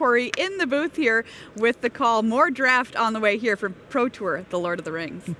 Corey in the booth here with the call. More draft on the way here from Pro Tour, the Lord of the Rings.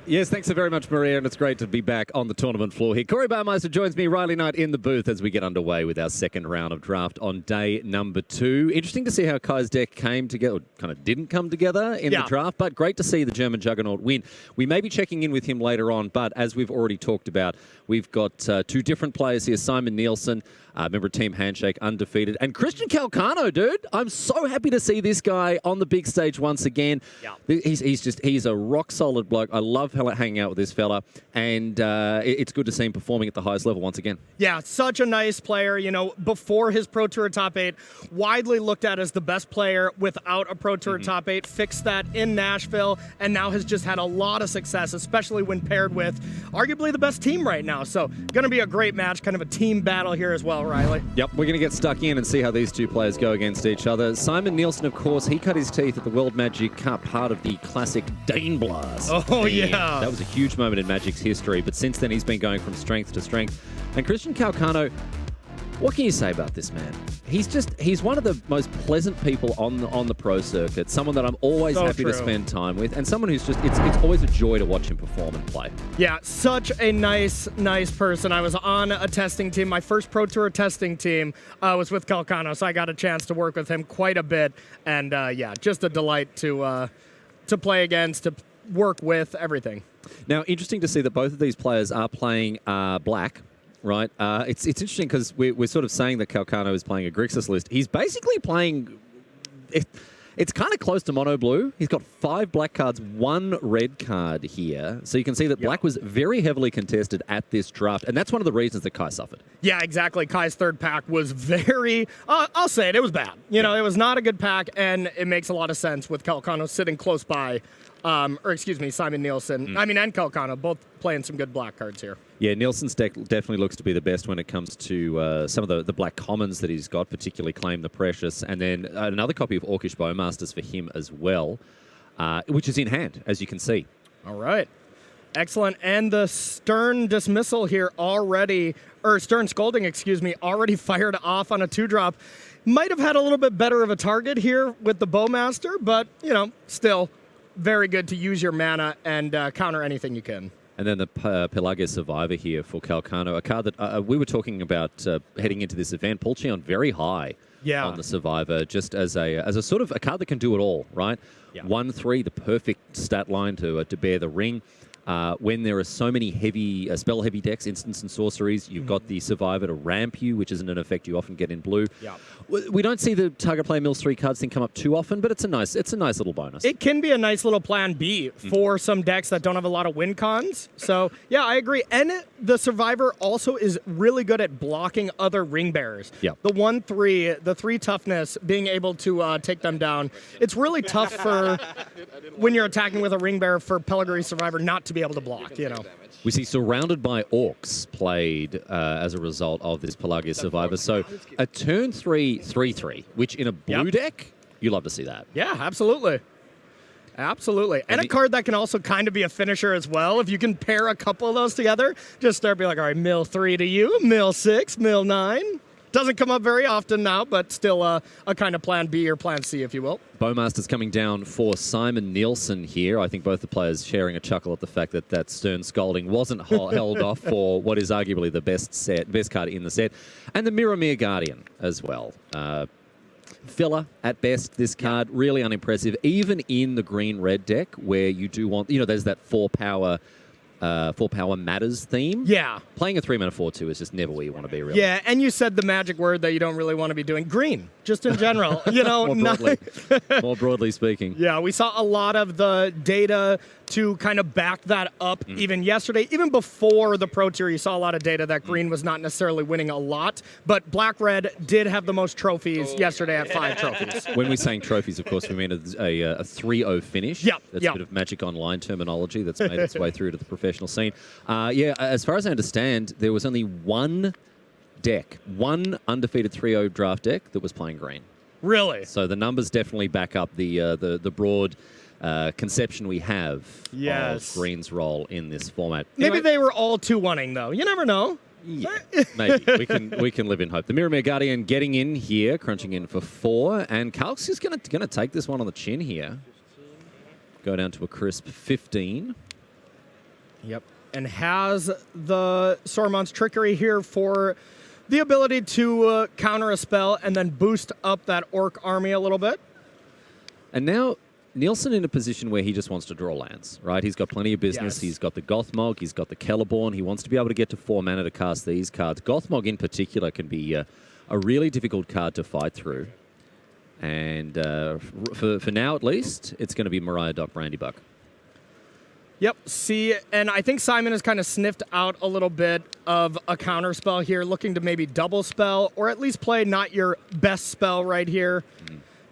Yes, thanks so very much, Maria, and it's great to be back on the tournament floor here. Corey Baumeister joins me, Riley Knight in the booth as we get underway with our second round of draft on day number 2. Interesting to see how Kai's deck came together, or kind of didn't come together in the draft, but great to see the German Juggernaut win. We may be checking in with him later on, but as we've already talked about, we've got 2 different players here. Simon Nielsen, member of Team Handshake, undefeated, and Christian Calcano, dude. I'm so happy to see this guy on the big stage once again. Yeah. He's a rock-solid bloke. I love hanging out with this fella, and it's good to see him performing at the highest level once again. Yeah, such a nice player. You know, before his Pro Tour top 8, widely looked at as the best player without a Pro Tour top 8, fixed that in Nashville, and now has just had a lot of success, especially when paired with arguably the best team right now. So, going to be a great match, kind of a team battle here as well, Riley. Yep, we're going to get stuck in and see how these two players go against each other. Simon Nielsen, of course, he cut his teeth at the World Magic Cup, part of the classic Dane Blast. Oh, yeah. That was a huge moment in Magic's history, but since then he's been going from strength to strength. And Christian Calcano, what can you say about this man? He's one of the most pleasant people on the pro circuit, someone that I'm always happy to spend time with, and someone who's just, it's always a joy to watch him perform and play. Yeah, such a nice person. I was on a testing team. My first Pro Tour testing team was with Calcano, so I got a chance to work with him quite a bit, and yeah, just a delight to play against, to work with, everything. Now, interesting to see that both of these players are playing black. Right, it's interesting because we're sort of saying that Calcano is playing a Grixis list. He's basically playing. It's kind of close to mono blue. He's got 5 black cards, 1 red card here. So you can see that black was very heavily contested at this draft, and that's one of the reasons that Kai suffered. Yeah, exactly. Kai's third pack was very. I'll say it. It was bad. You know, it was not a good pack, and it makes a lot of sense with Calcano sitting close by. Or excuse me, Simon Nielsen. I mean, and Calcano, both playing some good black cards here. Yeah, Nielsen's deck definitely looks to be the best when it comes to some of the black commons that he's got, particularly Claim the Precious, and then another copy of Orcish Bowmasters for him as well, which is in hand, as you can see. All right. Excellent. And the Stern Dismissal here already, or Stern Scolding, excuse me, already fired off on a 2-drop. Might have had a little bit better of a target here with the Bowmaster, but, you know, still very good to use your mana and counter anything you can. And then the Pelagia Survivor here for Calcano, a card that we were talking about heading into this event. Pulcheon very high on the Survivor, just as a sort of a card that can do it all, right? Yeah. 1/3, the perfect stat line to bear the ring. When there are so many heavy spell-heavy decks, instants and sorceries, you've got the Survivor to ramp you, which isn't an effect you often get in blue. Yeah. We don't see the target player mills 3 cards thing come up too often, but it's a nice little bonus. It can be a nice little plan B for some decks that don't have a lot of win cons. So, yeah, I agree. And the Survivor also is really good at blocking other ring bearers. Yeah. The 1/3, the 3 toughness, being able to take them down. It's really tough for when you're attacking with a ring bearer for Pelagari Survivor not to be able to block, you know. We see Surrounded by Orcs played as a result of this Pelagia Survivor. So a turn 3 3/3, which in a blue deck, you love to see that. Yeah, absolutely. Absolutely. And a card that can also kind of be a finisher as well. If you can pair a couple of those together, just start being like, all right, mill 3 to you, mill 6, mill 9. Doesn't come up very often now, but still a kind of plan B or plan C, if you will. Bowmaster's coming down for Simon Nielsen here. I think both the players sharing a chuckle at the fact that Stern Scolding wasn't held off for what is arguably the best card in the set. And the Mirror Guardian as well. Filler at best, this card, really unimpressive. Even in the green-red deck, where you do want, there's that 4-power matters theme. Yeah. Playing a 3-mana 4/2 is just never where you want to be, really. Yeah, and you said the magic word that you don't really want to be doing. Green, just in general. More broadly speaking. Yeah, we saw a lot of the data to kind of back that up even yesterday. Even before the Pro Tour, you saw a lot of data that green was not necessarily winning a lot, but black-red did have the most trophies yesterday at 5 trophies. When we're saying trophies, of course, we mean a 3-0 finish. Yep. That's a bit of Magic Online terminology that's made its way through to the professional scene. As far as I understand, there was only one undefeated 3-0 draft deck that was playing green. Really? So the numbers definitely back up the broad conception we have of green's role in this format. Maybe they were all 2-1-ing, though. You never know. Yeah, maybe. We can live in hope. The Mirror Guardian getting in here, crunching in for 4. And Calc's just going to take this one on the chin here. Go down to a crisp 15. Yep. And has the Sauron's Trickery here for the ability to counter a spell and then boost up that Orc army a little bit. And now Nielsen in a position where he just wants to draw lands, right? He's got plenty of business. Yes. He's got the Gothmog. He's got the Celeborn. He wants to be able to get to 4 mana to cast these cards. Gothmog in particular can be a really difficult card to fight through. And for now, at least, it's going to be Mariah Doc Brandybuck. Yep, see, and I think Simon has kind of sniffed out a little bit of a counter spell here, looking to maybe double spell, or at least play not your best spell right here.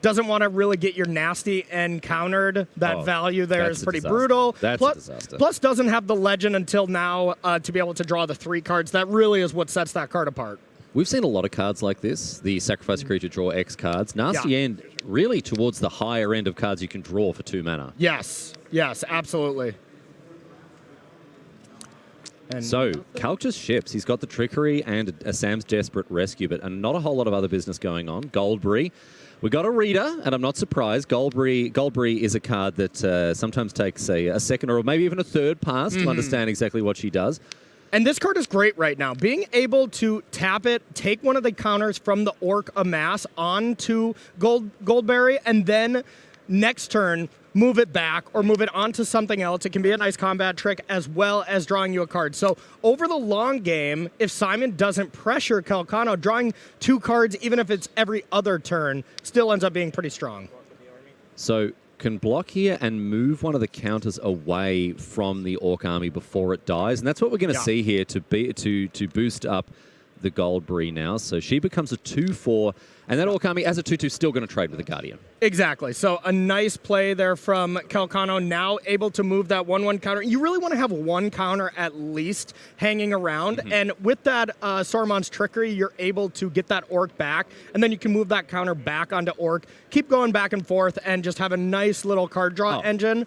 Doesn't want to really get your nasty end countered. That value there is pretty brutal. That's a disaster. Plus doesn't have the legend until now to be able to draw the 3 cards. That really is what sets that card apart. We've seen a lot of cards like this, the sacrifice a creature, draw X cards. Nasty end, really towards the higher end of cards you can draw for 2 mana. Yes, absolutely. And so, Calc just ships. He's got the Trickery and a Sam's Desperate Rescue, but not a whole lot of other business going on. Goldberry. We got a reader, and I'm not surprised. Goldberry is a card that sometimes takes a second or maybe even a third pass to understand exactly what she does. And this card is great right now. Being able to tap it, take one of the counters from the Orc Amass onto Goldberry, and then next turn move it back or move it onto something else. It can be a nice combat trick as well as drawing you a card. So over the long game, if Simon doesn't pressure Calcano, drawing 2 cards, even if it's every other turn, still ends up being pretty strong. So can block here and move one of the counters away from the Orc army before it dies. And that's what we're going to see here to boost up the Goldberry now. So she becomes a 2/4, and that Orc army as a 2/2 still going to trade with the Guardian. Exactly. So a nice play there from Calcano, now able to move that 1/1 counter. You really want to have 1 counter at least hanging around, and with that Sauron's Trickery, you're able to get that Orc back, and then you can move that counter back onto Orc, keep going back and forth, and just have a nice little card draw engine.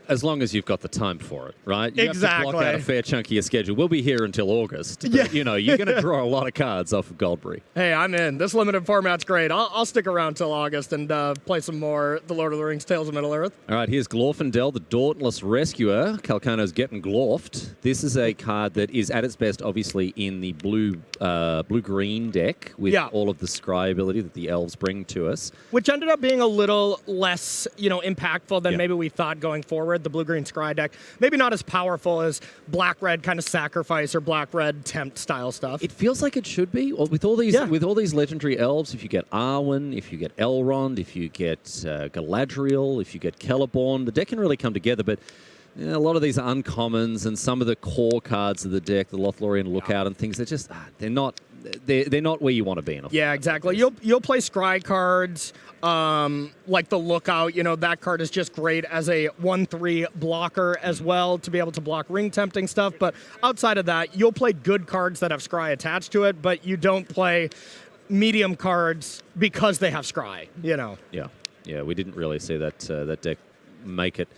As long as you've got the time for it, right? You Exactly. have to block out a fair chunk of your schedule. We'll be here until August. But, you know, you're going to draw a lot of cards off of Goldberry. Hey, I'm in. This limited format's great. I'll stick around till August and play some more The Lord of the Rings Tales of Middle-earth. All right, here's Glorfindel, the Dauntless Rescuer. Calcano's getting glorfed. This is a card that is at its best, obviously, in the blue-green deck with all of the scry ability that the elves bring to us. Which ended up being a little less, impactful than maybe we thought going forward. The blue-green scry deck, maybe not as powerful as black-red kind of sacrifice or black-red tempt style stuff. It feels like it should be. Well, with all these legendary elves, if you get Arwen, if you get Elrond, if you get Galadriel, if you get Celeborn, the deck can really come together, but a lot of these are uncommons, and some of the core cards of the deck, the Lothlorien Lookout and things, they're just they're not where you want to be in a Yeah, exactly. You'll play scry cards like the Lookout. That card is just great as a 1/3 blocker as well to be able to block ring tempting stuff. But outside of that, you'll play good cards that have scry attached to it, but you don't play medium cards because they have scry. Yeah. We didn't really see that deck make it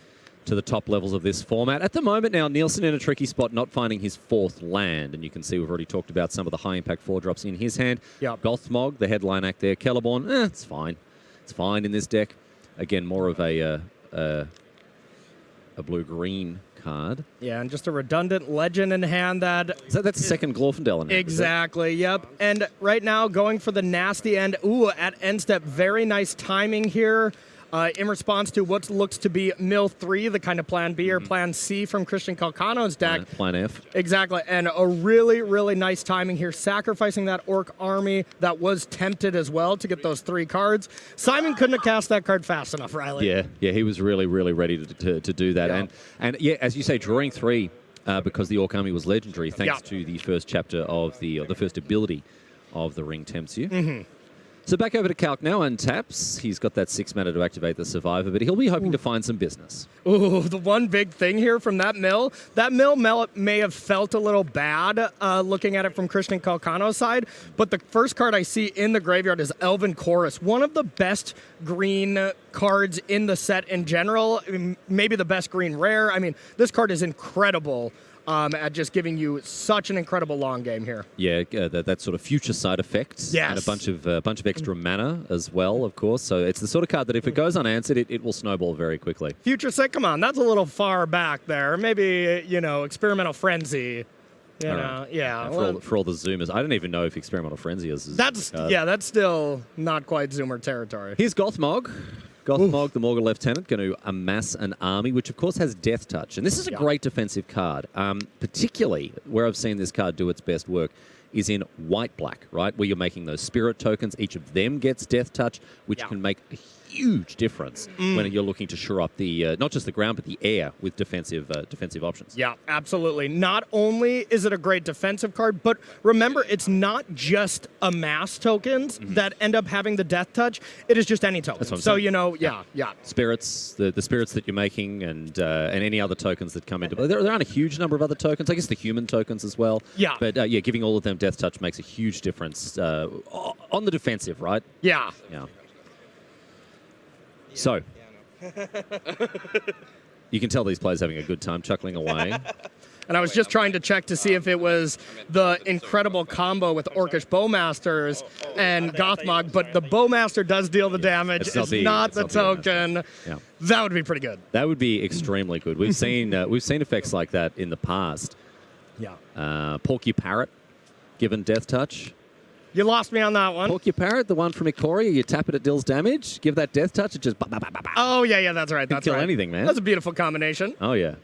to the top levels of this format. At the moment now, Nielsen in a tricky spot, not finding his 4th land. And you can see we've already talked about some of the high-impact 4-drops in his hand. Yep. Gothmog, the headline act there. Celeborn, it's fine. It's fine in this deck. Again, more of a blue-green card. Yeah, and just a redundant legend in hand that... So that's the second Glorfindel in hand. Exactly, yep. And right now, going for the nasty end. Ooh, at end step, very nice timing here. In response to what looks to be Mill 3, the kind of Plan B or Plan C from Christian Calcano's deck. Plan F. Exactly, and a really, really nice timing here, sacrificing that Orc army that was tempted as well to get those 3 cards. Simon couldn't have cast that card fast enough, Riley. Yeah, he was really, really ready to do that. Yeah. And as you say, drawing 3 because the Orc army was legendary, thanks to the first chapter of the first ability of the Ring Tempts You. So back over to Calc now, untaps. He's got that 6 mana to activate the Survivor, but he'll be hoping to find some business. Ooh, the one big thing here from that mill may have felt a little bad looking at it from Christian Calcano's side, but the first card I see in the graveyard is Elven Chorus, one of the best green cards in the set in general, maybe the best green rare. I mean, this card is incredible at just giving you such an incredible long game here. Yeah, that sort of future side effect. Yes. And a bunch of extra mana as well, of course. So it's the sort of card that if it goes unanswered, it will snowball very quickly. Future Sick, come on, that's a little far back there. Maybe, Experimental Frenzy. Yeah. For all the Zoomers. I don't even know if Experimental Frenzy is. That's still not quite Zoomer territory. Here's Gothmog. Gothmog, the Morgul Lieutenant, going to amass an army, which of course has Death Touch. And this is a great defensive card. Particularly where I've seen this card do its best work is in white-black, right? Where you're making those spirit tokens. Each of them gets Death Touch, which can make a huge difference when you're looking to shore up the not just the ground, but the air with defensive options. Yeah, absolutely. Not only is it a great defensive card, but remember, it's not just amass tokens that end up having the Death Touch. It is just any token. That's what I'm so, saying. Spirits, the spirits that you're making, and any other tokens that come into play. There aren't a huge number of other tokens. I guess the human tokens as well. Yeah. But, giving all of them Death Touch makes a huge difference on the defensive, right? Yeah. Yeah. So, you can tell these players having a good time chuckling away. And I was just trying to check to see if it was the incredible combo with Orcish Bowmasters and Gothmog, but the Bowmaster does deal the damage. It's not the token. Yeah. That would be pretty good. That would be extremely good. We've seen effects like that in the past. Yeah. Porky Parrot, given Death Touch. You lost me on that one. Porky Parrot, the one from Ikoria, you tap it, it deals damage. Give that Death Touch, it just... Oh, yeah, that's right. That's kill right. anything, man. That's a beautiful combination. Oh, yeah.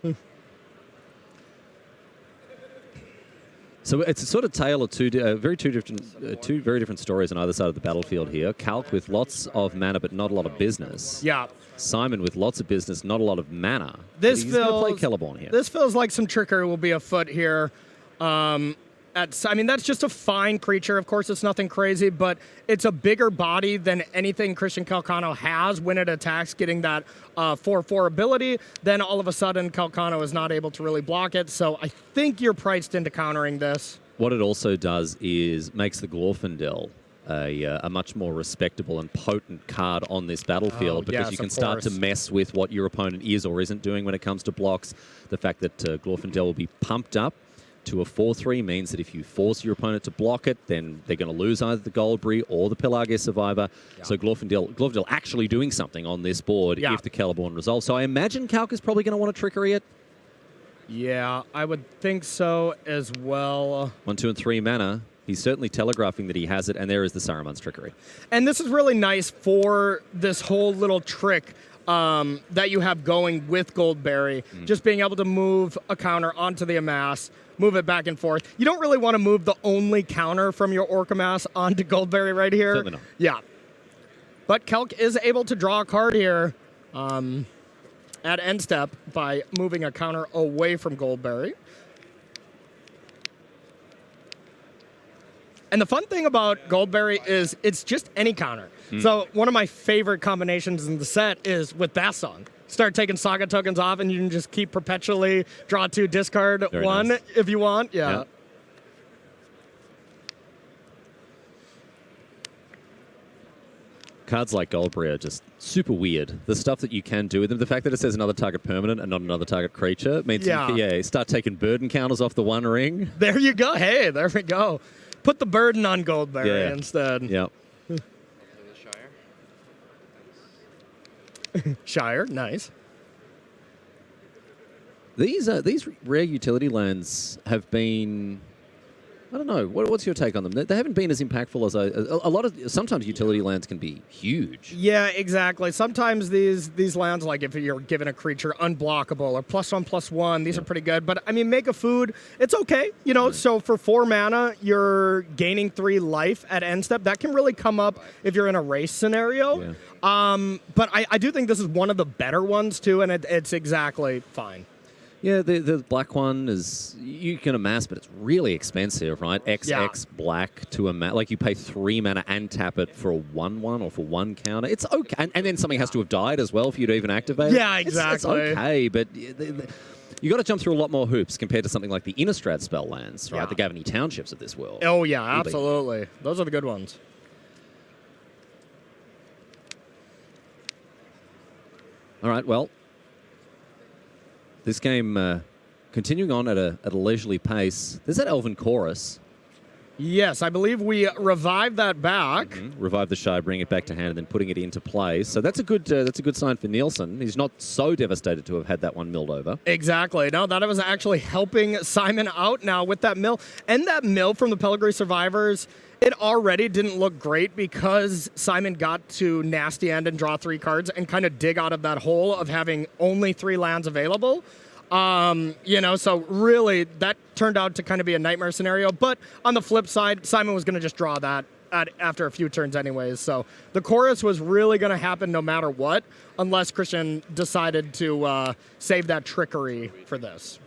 So it's a sort of tale of two very different stories on either side of the battlefield here. Calc with lots of mana, but not a lot of business. Yeah. Simon with lots of business, not a lot of mana. He's going to play Celeborn here. This feels like some trickery will be afoot here. That's just a fine creature. Of course, it's nothing crazy, but it's a bigger body than anything Christian Calcano has when it attacks, getting that 4/4 ability. Then all of a sudden, Calcano is not able to really block it. So I think you're priced into countering this. What it also does is makes the Glorfindel a much more respectable and potent card on this battlefield because you can start to mess with what your opponent is or isn't doing when it comes to blocks. The fact that Glorfindel will be pumped up to a 4/3 means that if you force your opponent to block it, then they're going to lose either the Goldberry or the Pelagia Survivor. Yeah. So Glorfindel actually doing something on this board if the Celeborn resolves. So I imagine Calc is probably going to want to trickery it. Yeah, I would think so as well. 1, 2, and 3 mana. He's certainly telegraphing that he has it, and there is the Saruman's trickery. And this is really nice for this whole little trick that you have going with Goldberry. Just being able to move a counter onto the amass, move it back and forth. You don't really want to move the only counter from your Orc amass onto Goldberry right here. Certainly not. Yeah. But Calc is able to draw a card here at end step by moving a counter away from Goldberry. And the fun thing about Goldberry is it's just any counter. So one of my favorite combinations in the set is with Bath Song. Start taking Saga tokens off, and you can just keep perpetually draw 2, discard Very 1 nice. if you want. Yeah. Cards like Goldberry are just super weird. The stuff that you can do with them, the fact that it says another target permanent and not another target creature means you can, start taking burden counters off the One Ring. There you go. Hey, there we go. Put the burden on Goldberry instead. Yep. Shire, nice. These rare utility lands have been, I don't know. What's your take on them? They haven't been as impactful as a lot of. Sometimes utility lands can be huge. Yeah, exactly. Sometimes these lands, like if you're given a creature unblockable or +1/+1, these are pretty good. But I mean, make a food, it's okay. So for 4 mana, you're gaining 3 life at end step. That can really come up if you're in a race scenario. Yeah. But I do think this is one of the better ones too, and it's exactly fine. Yeah, the black one is, you can amass, but it's really expensive, right? XX black to amass. Like, you pay 3 mana and tap it for a 1/1 or for 1 counter. It's okay. And then something has to have died as well for you to even activate it. Yeah, exactly. It's okay, but you got to jump through a lot more hoops compared to something like the Innistrad spell lands, right? The Gavany Townships of this world. Oh, yeah, absolutely. Those are the good ones. All right, well, this game continuing on at a leisurely pace. There's that Elven Chorus. Yes, I believe we revived that back. Revive the shy, bring it back to hand, and then putting it into play. So that's a good sign for Nielsen. He's not so devastated to have had that one milled over. Exactly. No, that was actually helping Simon out now with that mill. And that mill from the Pellegrini Survivors, it already didn't look great because Simon got to nasty end and draw 3 cards and kind of dig out of that hole of having only 3 lands available. So really that turned out to kind of be a nightmare scenario. But on the flip side, Simon was going to just draw that after a few turns anyways. So the chorus was really going to happen no matter what, unless Christian decided to save that trickery for this.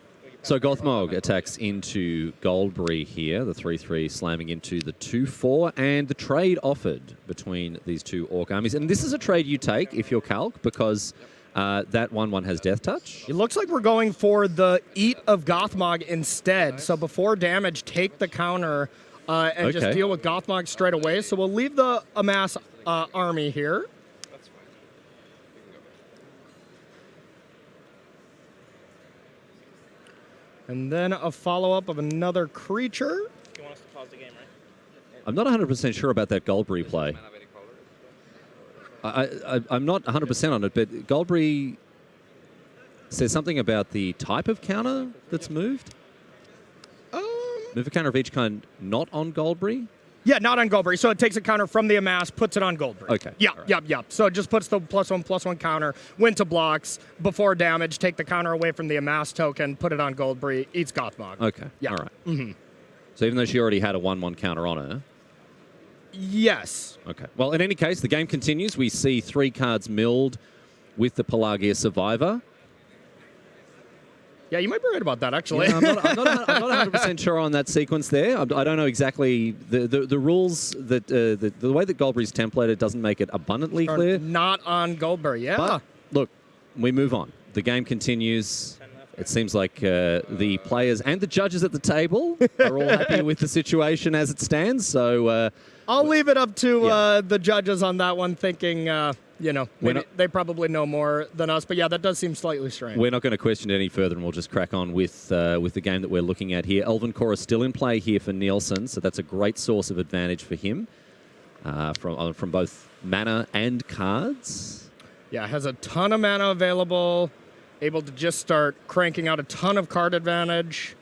So Gothmog attacks into Goldberry here, the 3-3 slamming into the 2-4, and the trade offered between these two Orc armies. And this is a trade you take if you're Calc, because that 1-1 has Death Touch. It looks like we're going for the Eat of Gothmog instead. So before damage, take the counter and just deal with Gothmog straight away. So we'll leave the Amass army here. And then a follow-up of another creature. You want us to pause the game, right? I'm not 100% sure about that Goldberry play. I'm not 100% on it, but Goldberry says something about the type of counter that's moved. Move a counter of each kind not on Goldberry? Yeah, not on Goldberry. So it takes a counter from the Amass, puts it on Goldberry. Okay. Yep. So it just puts the +1/+1 counter, win to blocks, before damage, take the counter away from the Amass token, put it on Goldberry, eats Gothmog. Okay. Yeah. All right. So even though she already had a 1-1 counter on her. Yes. Okay. Well, in any case, the game continues. We see 3 cards milled with the Pelagia Survivor. Yeah, you might be right about that, actually. Yeah, I'm not 100% sure on that sequence there. I don't know exactly the rules that the way that Goldberry's templated doesn't make it abundantly clear. Not on Goldberry, yeah. But look, we move on. The game continues. It seems like the players and the judges at the table are all happy with the situation as it stands. So I'll leave it up to the judges on that one, thinking, maybe they probably know more than us. But yeah, that does seem slightly strange. We're not going to question it any further, and we'll just crack on with the game that we're looking at here. Elven Chorus still in play here for Nielsen, so that's a great source of advantage for him from both mana and cards. Yeah, has a ton of mana available. Able to just start cranking out a ton of card advantage.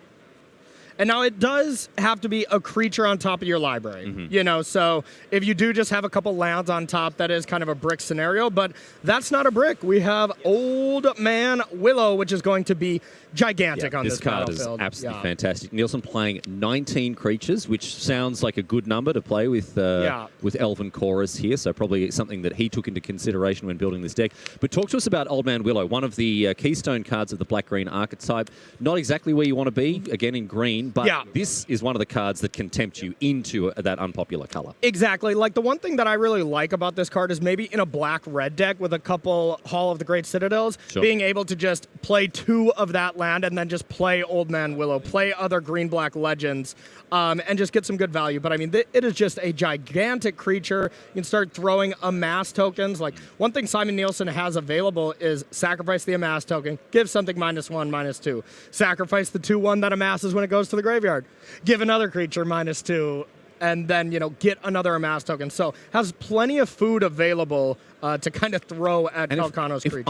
And now it does have to be a creature on top of your library, so if you do just have a couple lands on top, that is kind of a brick scenario, but that's not a brick. We have Old Man Willow, which is going to be gigantic on this card battlefield. Is absolutely fantastic. Nielsen playing 19 creatures, which sounds like a good number to play with Elven Chorus here, so probably something that he took into consideration when building this deck. But talk to us about Old Man Willow, one of the keystone cards of the black-green archetype. Not exactly where you want to be, again in green, but this is one of the cards that can tempt you into that unpopular color. Exactly. Like, the one thing that I really like about this card is maybe in a black-red deck with a couple Hall of the Great Citadels, being able to just play 2 of that land and then just play Old Man Willow, play other green-black legends, and just get some good value. But I mean, it is just a gigantic creature. You can start throwing Amass tokens. Like, one thing Simon Nielsen has available is sacrifice the Amass token, give something -1, -2. Sacrifice the 2/1 that amasses when it goes to the graveyard. Give another creature -2, and then, get another Amass token. So has plenty of food available to kind of throw at Calcano's creatures.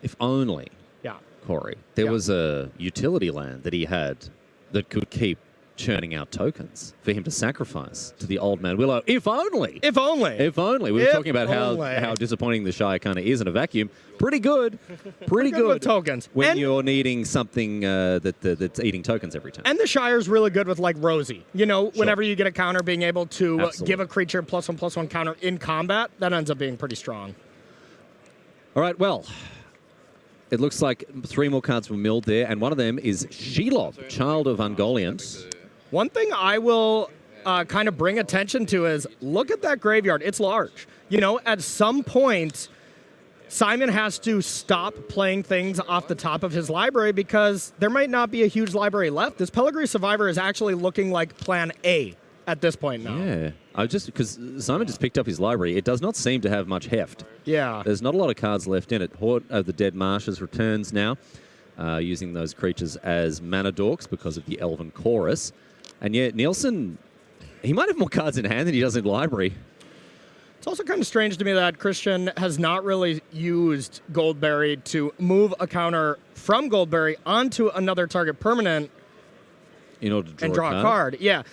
If only, Corey, there was a utility land that he had that could keep churning out tokens for him to sacrifice to the Old Man Willow. If only. If only. If only. We were talking about how disappointing the Shire kind of is in a vacuum. Pretty good. Pretty good with tokens. When you're needing something that's eating tokens every time. And the Shire's really good with, like, Rosie. Whenever you get a counter, being able to give a creature +1/+1 counter in combat, that ends up being pretty strong. All right, well, it looks like 3 more cards were milled there, and one of them is Shelob, Child of Ungoliant. One thing I will kind of bring attention to is, look at that graveyard. It's large. At some point, Simon has to stop playing things off the top of his library because there might not be a huge library left. This Pellegrini Survivor is actually looking like plan A at this point now. Yeah. Because Simon just picked up his library. It does not seem to have much heft. Yeah. There's not a lot of cards left in it. Horde of the Dead Marshes returns now. using those creatures as mana dorks because of the Elven Chorus. And yet Nielsen, he might have more cards in hand than he does in library. It's also kind of strange to me that Christian has not really used Goldberry to move a counter from Goldberry onto another target permanent in order to draw a card. Yeah.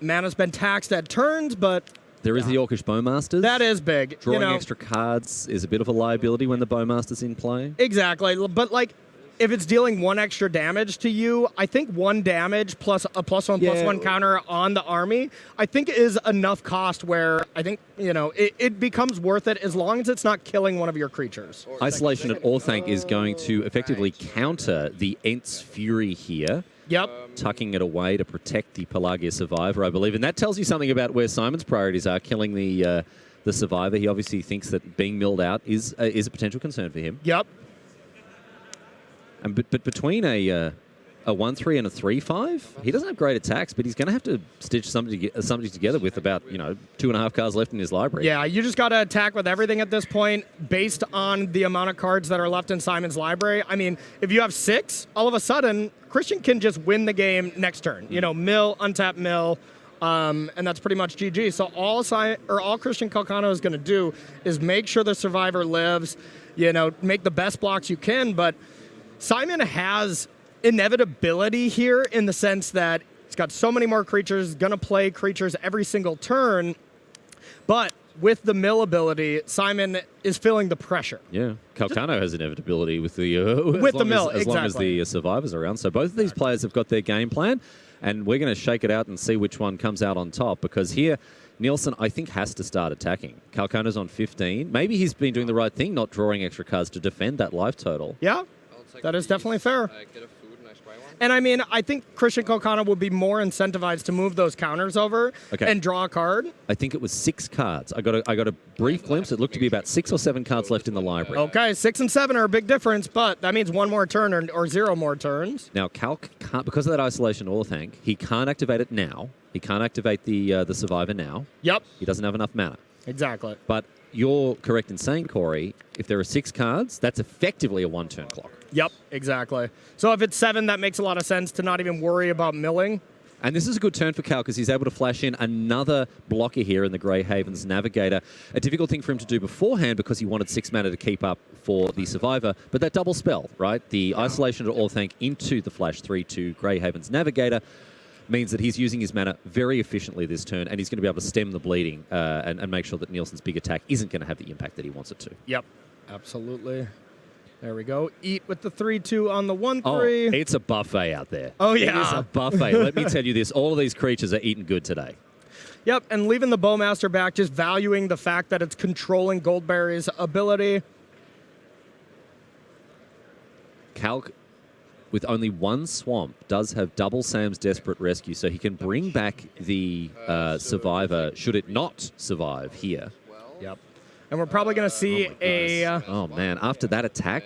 Mana's been taxed at turns, but... There is the Orcish Bowmasters. That is big. Drawing extra cards is a bit of a liability when the Bowmaster's in play. Exactly. But, like, if it's dealing 1 extra damage to you, I think 1 damage plus a +1/+1 counter on the army, I think is enough cost where I think, it becomes worth it as long as it's not killing one of your creatures. Isolation at Orthanc is going to effectively counter the Ent's Fury here. Yep. Tucking it away to protect the Pelagia Survivor, I believe. And that tells you something about where Simon's priorities are, killing the Survivor. He obviously thinks that being milled out is a potential concern for him. Yep. And but between a 1/3 and a 3/5, he doesn't have great attacks, but he's going to have to stitch somebody together with about 2.5 cards left in his library. Yeah, you just got to attack with everything at this point based on the amount of cards that are left in Simon's library. I mean, if you have 6, all of a sudden Christian can just win the game next turn. Mill, untap, mill. And that's pretty much GG. So all Christian Calcano is going to do is make sure the Survivor lives. Make the best blocks you can, but Simon has inevitability here in the sense that he's got so many more creatures, going to play creatures every single turn, but with the mill ability, Simon is feeling the pressure. Yeah, Calcano has inevitability with the mill, as long as the Survivor's around. So both of these players have got their game plan, and we're going to shake it out and see which one comes out on top, because here Nielsen, I think, has to start attacking. Calcano's on 15. Maybe he's been doing the right thing, not drawing extra cards to defend that life total. Yeah. That is definitely fair. And I mean, I think Christian Calcano would be more incentivized to move those counters over and draw a card. I think it was 6 cards. I got a brief glimpse. It looked to be about 6 or 7 cards left in the library. Okay, 6 and 7 are a big difference, but that means 1 more turn or 0 more turns. Now, Calc can't, because of that Isolation Orthanc, he can't activate it now. He can't activate the Survivor now. Yep. He doesn't have enough mana. Exactly. But you're correct in saying, Corey, if there are 6 cards, that's effectively a 1-turn clock. Yep, exactly. So if it's 7, that makes a lot of sense to not even worry about milling. And this is a good turn for Cal because he's able to flash in another blocker here in the Grey Havens Navigator. A difficult thing for him to do beforehand because he wanted 6 mana to keep up for the Survivor. But that double spell, right? The Isolation to Orthanc into the Flash 3/2 Grey Havens Navigator means that he's using his mana very efficiently this turn, and he's going to be able to stem the bleeding and make sure that Nielsen's big attack isn't going to have the impact that he wants it to. Yep, absolutely. There we go. Eat with the 3/2 on the 1/3. Oh, it's a buffet out there. Oh, yeah. It is a buffet. Let me tell you this. All of these creatures are eating good today. Yep, and leaving the Bowmaster back, just valuing the fact that it's controlling Goldberry's ability. Calc, with only 1 swamp, does have double Sam's Desperate Rescue, so he can bring back the Survivor should it not survive here. Yep. And we're probably going to see Oh, man. After that attack,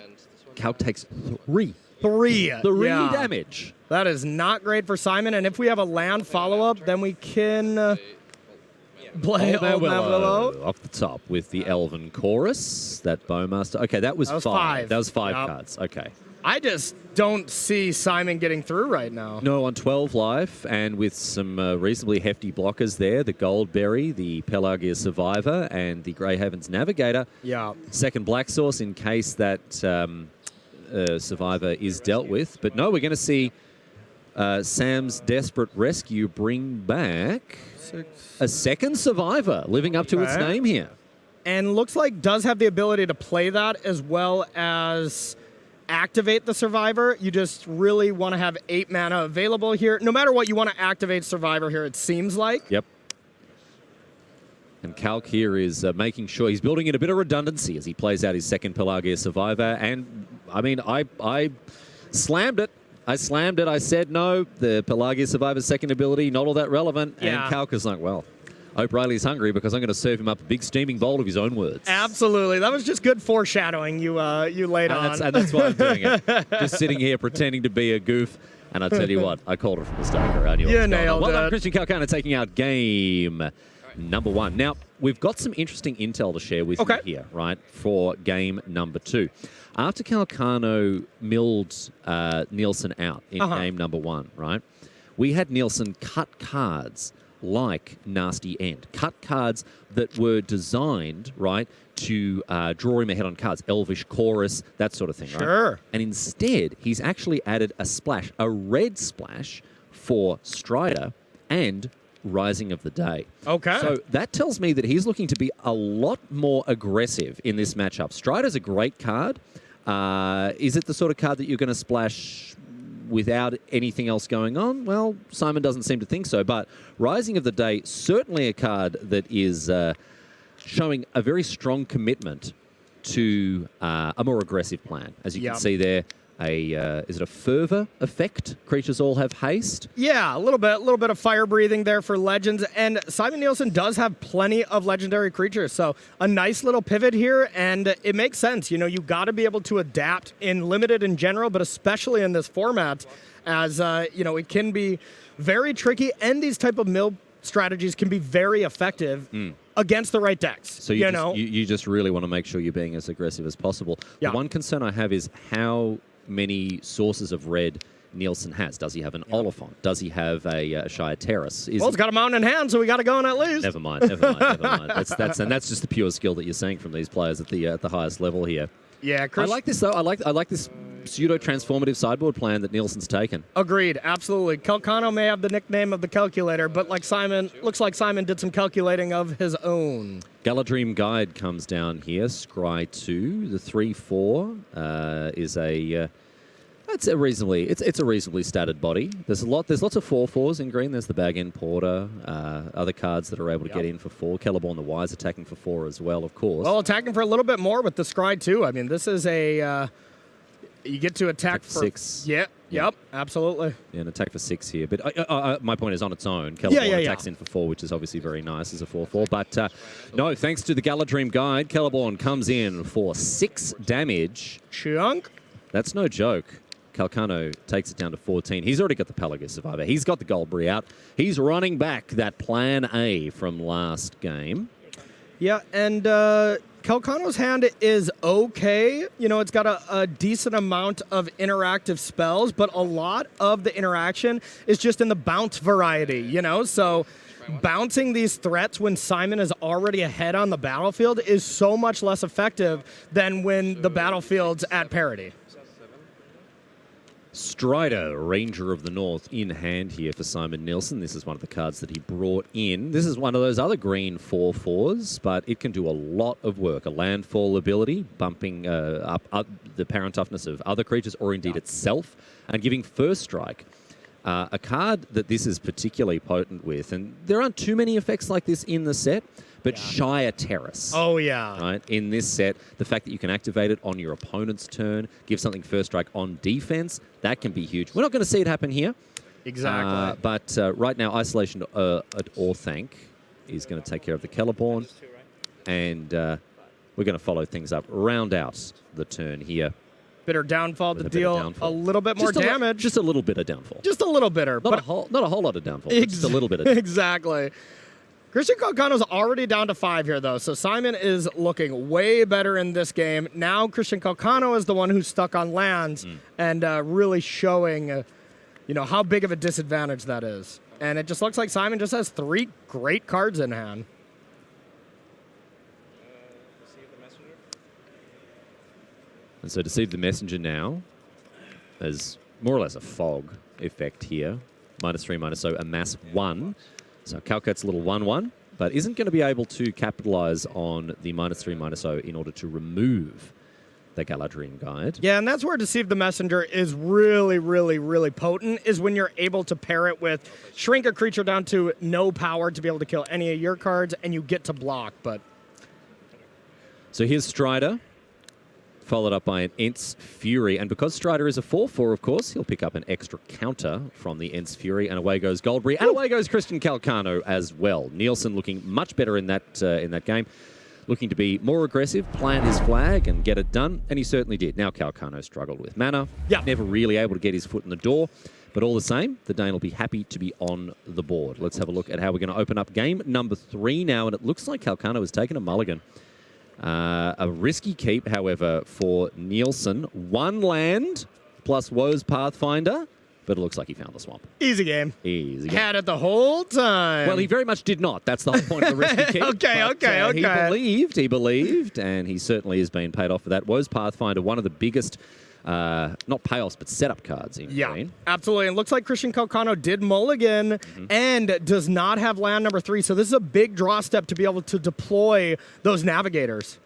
Calc takes 3. 3 damage. That is not great for Simon. And if we have a land follow-up, then we can play Old Man Willow off the top with the Elven Chorus. That Bowmaster. Okay, that was 5. That was 5 cards. Okay. I just don't see Simon getting through right now. No, on 12 life, and with some reasonably hefty blockers there, the Goldberry, the Pelagia Survivor, and the Grey Havens Navigator. Yeah. Second Black Source in case that Survivor is dealt with. But no, we're going to see Sam's Desperate Rescue bring back a second Survivor, living up to its name here. And looks like does have the ability to play that as well as activate the Survivor. You just really want to have 8 mana available here. No matter what, you want to activate Survivor here, it seems like. Yep. And Calc here is making sure he's building in a bit of redundancy as he plays out his second Pelagia Survivor. And, I mean, I slammed it. I said, no, the Pelagia Survivor's second ability, not all that relevant. Yeah. And Calc is like, well, I hope Riley's hungry because I'm going to serve him up a big steaming bowl of his own words. Absolutely. That was just good foreshadowing you laid on. And that's why I'm doing it. Just sitting here pretending to be a goof. And I tell you what, I called it from the start around you. You nailed it. Well done, Christian Calcano taking out game number 1. Now, we've got some interesting intel to share with Okay. you here, right, for game number 2. After Calcano milled Nielsen out in game number 1, right, we had Nielsen cut cards like Nasty End. Cut cards that were designed, right, to draw him ahead on cards. Elvish Chorus, that sort of thing, right? Sure. And instead, he's actually added a splash, a red splash for Strider and Rising of the Day. Okay. So that tells me that he's looking to be a lot more aggressive in this matchup. Strider's a great card. Is it the sort of card that you're going to splash without anything else going on? Well, Simon doesn't seem to think so. But Rising of the Day, certainly a card that is showing a very strong commitment to a more aggressive plan. As you can see there, is it a fervor effect? Creatures all have haste. Yeah, a little bit of fire breathing there for legends, and Simon Nielsen does have plenty of legendary creatures, so a nice little pivot here, and it makes sense. You know, you got to be able to adapt in limited in general, but especially in this format, as you know, it can be very tricky, and these type of mill strategies can be very effective against the right decks. So you just really want to make sure you're being as aggressive as possible. Yeah. The one concern I have is how many sources of red Nielsen has. Does he have an Oliphant? Does he have a Shire Terrace? Well, it's got a mountain in hand, so we got to go in at least. Never mind. That's just the pure skill that you're seeing from these players at the highest level here. Yeah, Chris. I like this though. I like this pseudo-transformative sideboard plan that Nielsen's taken. Agreed, absolutely. Calcano may have the nickname of the calculator, but like Simon, looks like Simon did some calculating of his own. Galadream Guide comes down here. Scry 2, the 3/4 is a. It's a reasonably statted body. There's lots of 4/4s in green. There's the Bag End Porter, other cards that are able to get in for 4. Celeborn the Wise attacking for 4 as well, of course. Well, attacking for a little bit more with the Scry too. I mean, this is a you get to attack for 6. Yep, absolutely. Yeah, an attack for 6 here. But my point is on its own. Celeborn attacks in for 4, which is obviously very nice as a 4/4. But no, thanks to the Galadream Guide, Celeborn comes in for 6 damage. Chunk. That's no joke. Calcano takes it down to 14. He's already got the Pelagus Survivor. He's got the Goldberry out. He's running back that plan A from last game. Yeah, and Calcano's hand is okay. You know, it's got a decent amount of interactive spells, but a lot of the interaction is just in the bounce variety, you know? So bouncing these threats when Simon is already ahead on the battlefield is so much less effective than when the battlefield's at parity. Strider, Ranger of the North, in hand here for Simon Nielsen. This is one of the cards that he brought in. This is one of those other green 4/4s, but it can do a lot of work. A landfall ability, bumping up the power and toughness of other creatures, or indeed itself, and giving first strike. A card that this is particularly potent with, and there aren't too many effects like this in the set, but Shire Terrace. Oh, yeah. Right? In this set, the fact that you can activate it on your opponent's turn, give something first strike on defense, that can be huge. We're not going to see it happen here. Exactly. But right now, Isolation at Orthanc is going to take care of the Celeborn. And we're going to follow things up, round out the turn here. Bitter downfall to deal a little bit more damage. Just a little bit of downfall. Just a little bitter. Not a whole lot of downfall, but just a little bit of downfall. Exactly. Christian Calcano's already down to 5 here, though, so Simon is looking way better in this game. Now Christian Calcano is the one who's stuck on lands and really showing, you know, how big of a disadvantage that is. And it just looks like Simon just has 3 great cards in hand. And so Deceive the Messenger now, there's more or less a fog effect here. -3, -0, amass 1. So Calcate's a little 1/1, but isn't going to be able to capitalize on the -3, -0 in order to remove the Galadriel Guide. Yeah, and that's where Deceive the Messenger is really, really, really potent, is when you're able to pair it with shrink a creature down to no power to be able to kill any of your cards, and you get to block, but... So here's Strider, followed up by an Ent's Fury. And because Strider is a 4/4, of course, he'll pick up an extra counter from the Ent's Fury. And away goes Goldberry. And away goes Christian Calcano as well. Nielsen looking much better in that game. Looking to be more aggressive, plant his flag and get it done. And he certainly did. Now Calcano struggled with mana. Yeah. Never really able to get his foot in the door. But all the same, the Dane will be happy to be on the board. Let's have a look at how we're going to open up game number 3 now. And it looks like Calcano has taken a mulligan. A risky keep, however, for Nielsen. 1 land plus Woe's Pathfinder. But it looks like he found the swamp. Easy game. Easy game. Had it the whole time. Well, he very much did not. That's the whole point of the risky keep. Okay. He believed, and he certainly has been paid off for that. Woe's Pathfinder, one of the biggest, not payoffs, but setup cards in green. Absolutely. It looks like Christian Calcano did mulligan and does not have land number 3. So this is a big draw step to be able to deploy those navigators.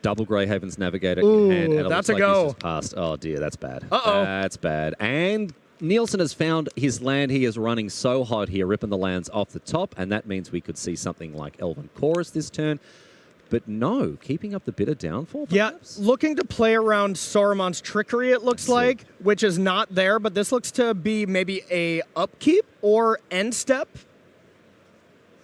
Double Greyhaven's Navigator Ooh, in hand. And it that's looks a like go. he's just passed. Oh, dear, that's bad. Uh-oh. That's bad. And Nielsen has found his land. He is running so hot here, ripping the lands off the top, and that means we could see something like Elven Chorus this turn. But no, keeping up the bitter downfall, perhaps? Yeah, looking to play around Saruman's Trickery, it looks like, which is not there, but this looks to be maybe a upkeep or end step.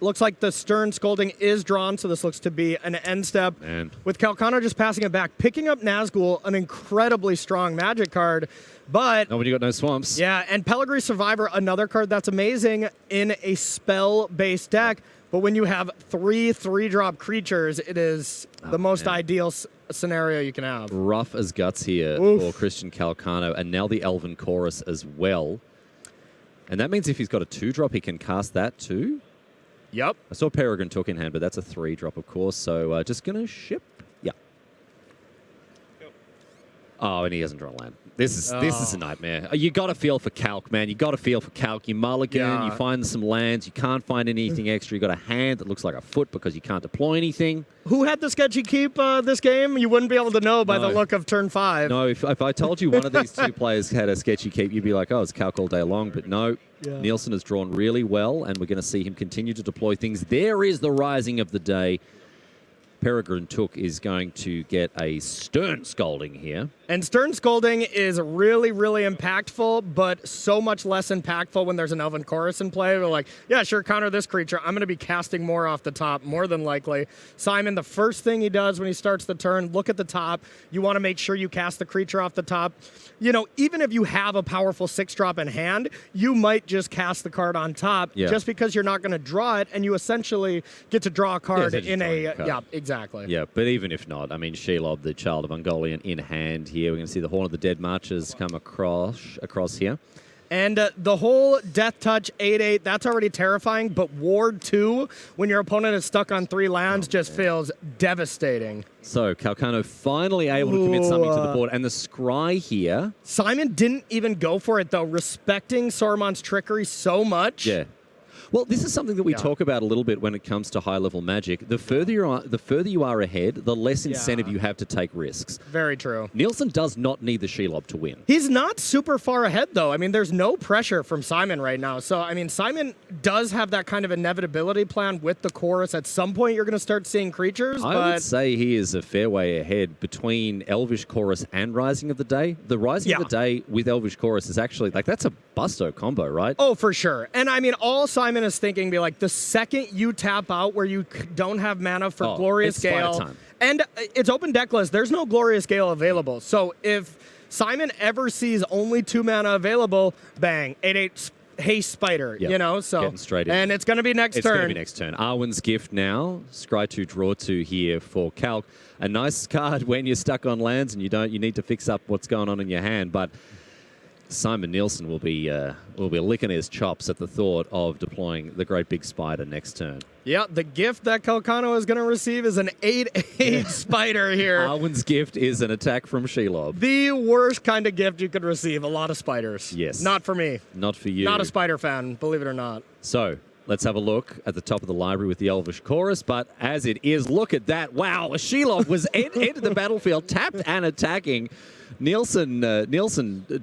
Looks like the Stern Scolding is drawn, so this looks to be an end step. Man. With Calcano just passing it back, picking up Nazgul, an incredibly strong Magic card, but... Nobody got no swamps. Yeah, and Pellegrini Survivor, another card that's amazing in a spell-based deck, but when you have 3 3-drop creatures, it is the most ideal scenario you can have. Rough as guts here for Christian Calcano, and now the Elven Chorus as well. And that means if he's got a 2-drop, he can cast that too? Yep. I saw Peregrine Took in hand, but that's a 3-drop, of course. So just going to ship. Yeah. Oh, and he hasn't drawn land. This is a nightmare. You got to feel for Calc, man. You got to feel for Calc. You mulligan, you find some lands. You can't find anything extra. You got a hand that looks like a foot because you can't deploy anything. Who had the sketchy keep this game? You wouldn't be able to know by the look of turn 5. No, if I told you one of these 2 players had a sketchy keep, you'd be like, oh, it's Calc all day long. But no, Nielsen has drawn really well, and we're going to see him continue to deploy things. There is the rising of the day. Peregrine Took is going to get a Stern Scolding here. And Stern Scolding is really, really impactful, but so much less impactful when there's an Elven Chorus in play. We're like, yeah, sure, counter this creature. I'm going to be casting more off the top, more than likely. Simon, the first thing he does when he starts the turn, look at the top. You want to make sure you cast the creature off the top. You know, even if you have a powerful 6-drop in hand, you might just cast the card on top just because you're not going to draw it, and you essentially get to draw a card in a... Yeah, exactly. Yeah, but even if not, I mean, Shelob, the Child of Ungoliant, in hand here. We're going to see the Horn of the Dead Marchers come across here. And the whole Death Touch 8/8, that's already terrifying, but Ward 2, when your opponent is stuck on 3 lands, just feels devastating. So, Calcano finally able to commit something to the board. And the Scry here... Simon didn't even go for it, though, respecting Saruman's Trickery so much. Yeah. Well, this is something that we talk about a little bit when it comes to high-level Magic. The further you are ahead, the less incentive you have to take risks. Very true. Nielsen does not need the Shelob to win. He's not super far ahead, though. I mean, there's no pressure from Simon right now. So, I mean, Simon does have that kind of inevitability plan with the Chorus. At some point, you're going to start seeing creatures, I would say he is a fair way ahead between Elvish Chorus and Rising of the Day. The Rising of the Day with Elvish Chorus is actually, like, that's a busto combo, right? Oh, for sure. And, I mean, all Simon is thinking, be like, the second you tap out where you don't have mana for Glorious Gale, and it's open deck list, there's no Glorious Gale available. So if Simon ever sees only 2 mana available, bang, 8/8 Haste Spider, you know, so getting straight in. And it's going to be next turn. It's going to be next turn. Arwen's Gift now. Scry 2, draw 2 here for Calc. A nice card when you're stuck on lands and you need to fix up what's going on in your hand, but Simon Nielsen will be licking his chops at the thought of deploying the Great Big Spider next turn. Yeah, the gift that Calcano is going to receive is an 8/8 Spider here. Arwen's Gift is an attack from Shelob. The worst kind of gift you could receive. A lot of spiders. Yes. Not for me. Not for you. Not a spider fan, believe it or not. So, let's have a look at the top of the library with the Elvish Chorus. But as it is, look at that. Wow, Shelob was entered the battlefield, tapped and attacking. Nielsen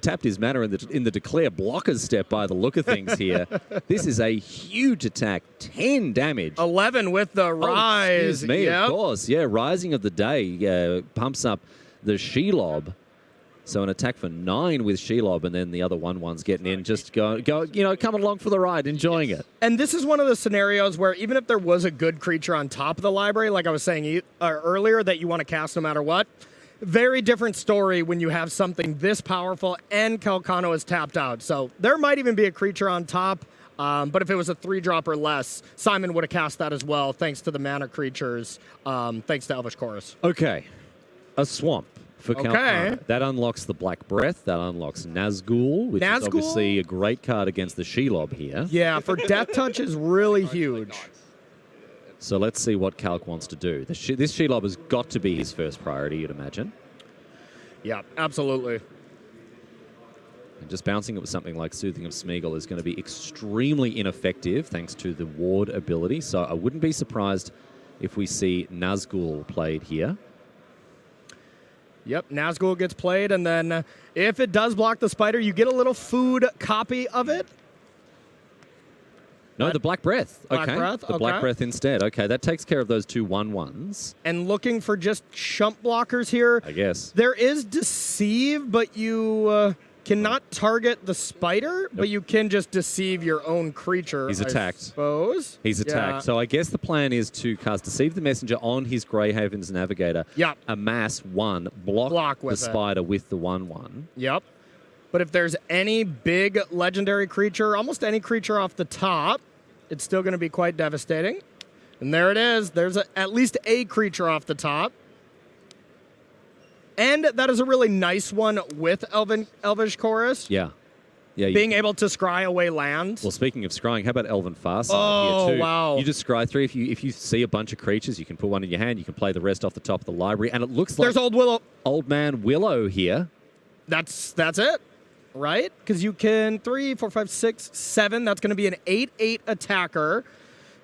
tapped his mana in the declare blockers step by the look of things here. This is a huge attack. 10 damage. 11 with the rise. Oh, excuse me, of course. Yeah, Rising of the Day pumps up the Shelob. So an attack for 9 with Shelob, and then the other 1/1's getting in, just go, coming along for the ride, enjoying it. And this is one of the scenarios where even if there was a good creature on top of the library, like I was saying earlier, that you want to cast no matter what, very different story when you have something this powerful and Calcano is tapped out. So there might even be a creature on top. But if it was a 3-drop or less, Simon would have cast that as well, thanks to the mana creatures, thanks to Elvish Chorus. Okay. A swamp for Okay. Calcano. That unlocks the Black Breath. That unlocks Nazgul, which is obviously a great card against the Shelob here. Yeah, for Death Touch is really huge. So let's see what Calc wants to do. This Shelob has got to be his first priority, you'd imagine. Yeah, absolutely. And just bouncing it with something like Soothing of Smeagol is going to be extremely ineffective thanks to the ward ability. So I wouldn't be surprised if we see Nazgul played here. Yep, Nazgul gets played, and then if it does block the spider, you get a little food copy of it. No, the Black Breath. Black Breath, The Black Breath instead. Okay, that takes care of those 2 1/1s. And looking for just shump blockers here. I guess. There is Deceive, but you cannot target the spider, but you can just deceive your own creature. He's attacked. I suppose. He's attacked. Yeah. So I guess the plan is to cast Deceive the Messenger on his Greyhaven's Navigator. Yep. Amass 1, block with the it. spider with the 1/1. Yep. But if there's any big legendary creature, almost any creature off the top, it's still going to be quite devastating. And there it is. There's at least a creature off the top. And that is a really nice one with Elvish Chorus. Yeah. Yeah. Being able to scry away lands. Well, speaking of scrying, how about Elven Farsight Oh, here too? wow. You just scry 3. If you see a bunch of creatures, you can put one in your hand. You can play the rest off the top of the library. And it looks like There's Old Willow. Old Man Willow here. That's it, right? Because you can 3, 4, 5, 6, 7. That's going to be an 8/8 attacker.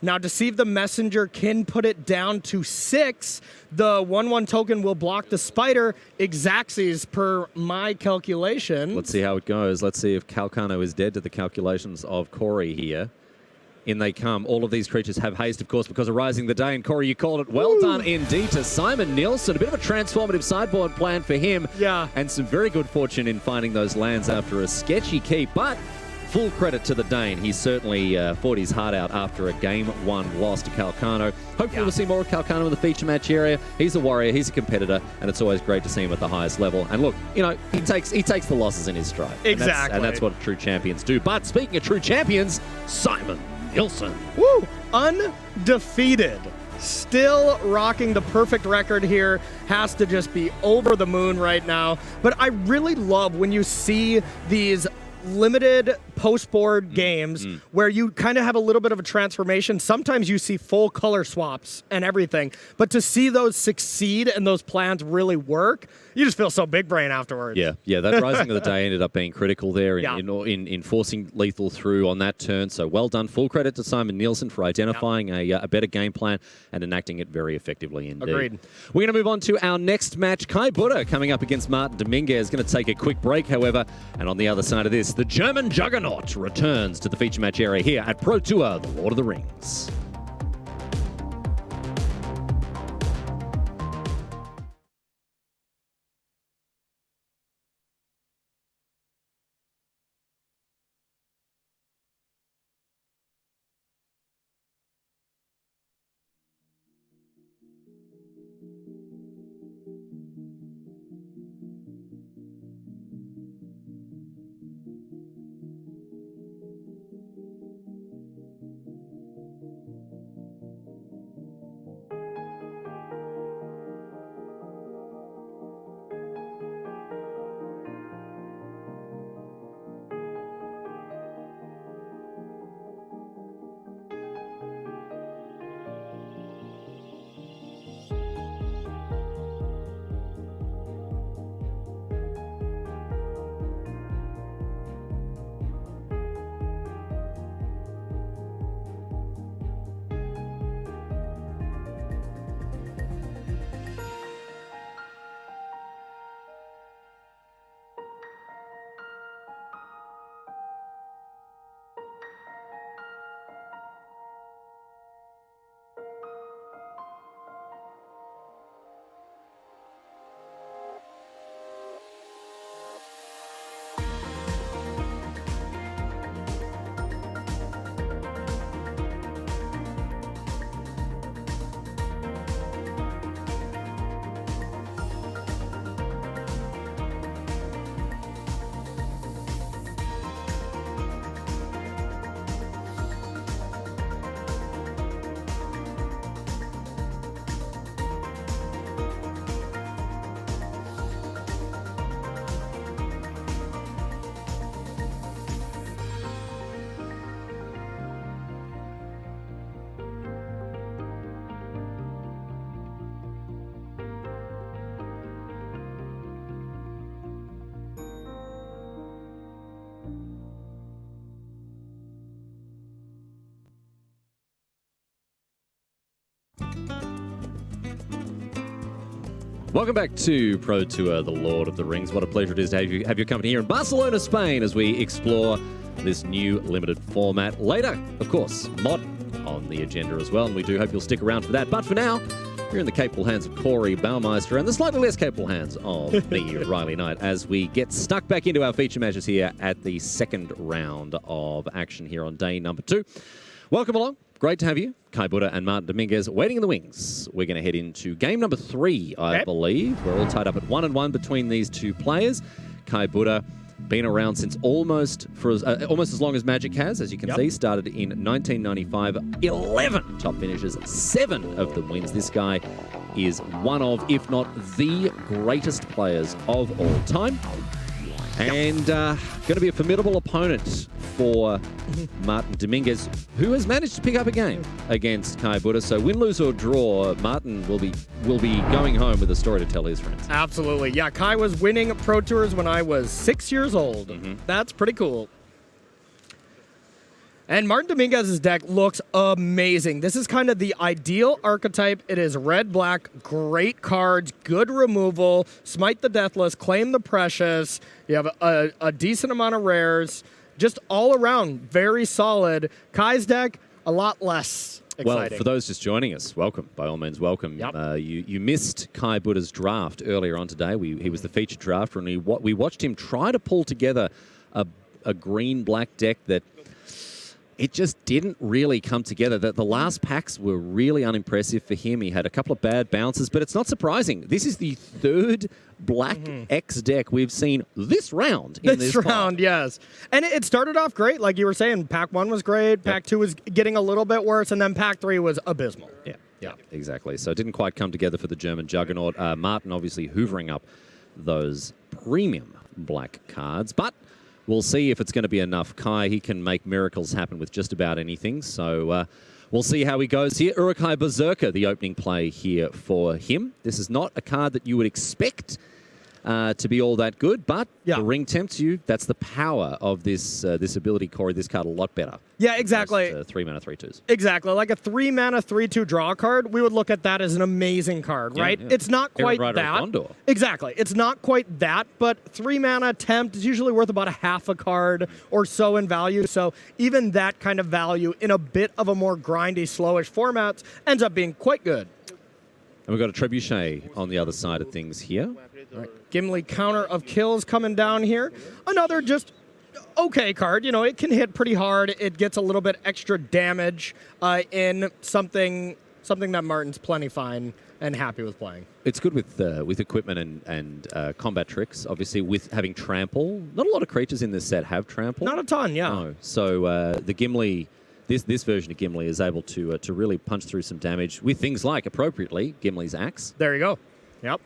Now, Deceive the Messenger can put it down to 6. The 1/1 token will block the spider. Xaxes per my calculation. Let's see how it goes. Let's see if Calcano is dead to the calculations of Corey here. In they come. All of these creatures have haste, of course, because of Rising the Day. And Corey, you called it well done indeed to Simon Nielsen. A bit of a transformative sideboard plan for him. Yeah. And some very good fortune in finding those lands after a sketchy keep. But full credit to the Dane. He certainly fought his heart out after a Game 1 loss to Calcano. Hopefully we'll see more of Calcano in the feature match area. He's a warrior, he's a competitor, and it's always great to see him at the highest level. And look, you know, he takes the losses in his stride. Exactly. And that's what true champions do. But speaking of true champions, Simon Nielsen. Woo! Undefeated. Still rocking the perfect record here. Has to just be over the moon right now. But I really love when you see these limited post-board games where you kind of have a little bit of a transformation. Sometimes you see full color swaps and everything, but to see those succeed and those plans really work, you just feel so big brain afterwards. Yeah, that Rising of the Day ended up being critical there Yeah. in forcing lethal through on that turn. So well done. Full credit to Simon Nielsen for identifying a better game plan and enacting it very effectively indeed. Agreed. We're going to move on to our next match. Budde coming up against Martin Dominguez. Going to take a quick break, however. And on the other side of this, the German Juggernaut returns to the feature match area here at Pro Tour, The Lord of the Rings. Welcome back to Pro Tour, the Lord of the Rings. What a pleasure it is to have your company here in Barcelona, Spain, as we explore this new limited format. Later, of course, modern on the agenda as well, and we do hope you'll stick around for that. But for now, you're in the capable hands of Corey Baumeister and the slightly less capable hands of me, Riley Knight, as we get stuck back into our feature matches here at the second round of action here on day number 2. Welcome along. Great to have you. Kai Budde and Martin Dominguez waiting in the wings. We're going to head into game number 3, I believe. We're all tied up at 1-1 between these two players. Kai Budde been around since almost as long as Magic has, as you can see. Started in 1995, 11 top finishes, 7 of them wins. This guy is one of, if not the greatest players of all time. And going to be a formidable opponent for Martin Dominguez, who has managed to pick up a game against Kai Budde. So win, lose, or draw, Martin will be going home with a story to tell his friends. Absolutely. Yeah, Kai was winning Pro Tours when I was 6 years old. That's pretty cool. And Martin Dominguez's deck looks amazing. This is kind of the ideal archetype. It is red-black, great cards, good removal, Smite the Deathless, Claim the Precious. You have a decent amount of rares. Just all around, very solid. Kai's deck, a lot less exciting. Well, for those just joining us, welcome. By all means, welcome. You missed Kai Budde's draft earlier on today. He was the featured drafter, and we watched him try to pull together a green-black deck that it just didn't really come together. The last packs were really unimpressive for him. He had a couple of bad bounces, but it's not surprising. This is the third black X deck we've seen this round. This round, yes. And it started off great, like you were saying. Pack 1 was great. Pack 2 was getting a little bit worse, and then Pack 3 was abysmal. Yeah, exactly. So it didn't quite come together for the German juggernaut. Martin obviously hoovering up those premium black cards, but we'll see if it's going to be enough. Kai, he can make miracles happen with just about anything. So we'll see how he goes here. Uruk-hai Berserker, the opening play here for him. This is not a card that you would expect to be all that good, but the ring tempts you. That's the power of this ability, Corey. This card a lot better. Yeah, exactly. 3 mana, 3/2s. Exactly. Like a 3 mana, 3/2 draw card, we would look at that as an amazing card, right? Yeah. It's not quite Rider of that. Gondor. Exactly. It's not quite that, but 3 mana tempt is usually worth about a half a card or so in value. So even that kind of value in a bit of a more grindy, slowish format ends up being quite good. And we've got a Trebuchet on the other side of things here. Right. Gimli Counter of Kills coming down here. Another just okay card. You know, it can hit pretty hard. It gets a little bit extra damage in something that Martin's plenty fine and happy with playing. It's good with equipment and combat tricks. Obviously, with having trample, not a lot of creatures in this set have trample. Not a ton, yeah. No. So the Gimli, this version of Gimli is able to really punch through some damage with things like, appropriately, Gimli's Axe. There you go. Yep.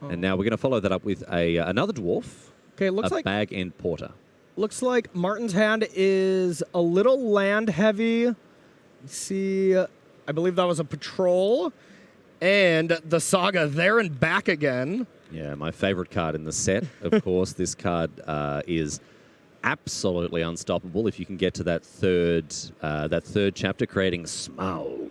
And now we're going to follow that up with another dwarf. Okay, looks like Bag End Porter. Looks like Martin's hand is a little land heavy. You see, I believe that was a patrol, and the Saga there and back again. Yeah, my favorite card in the set. Of course, this card is absolutely unstoppable if you can get to that third chapter, creating Smaug.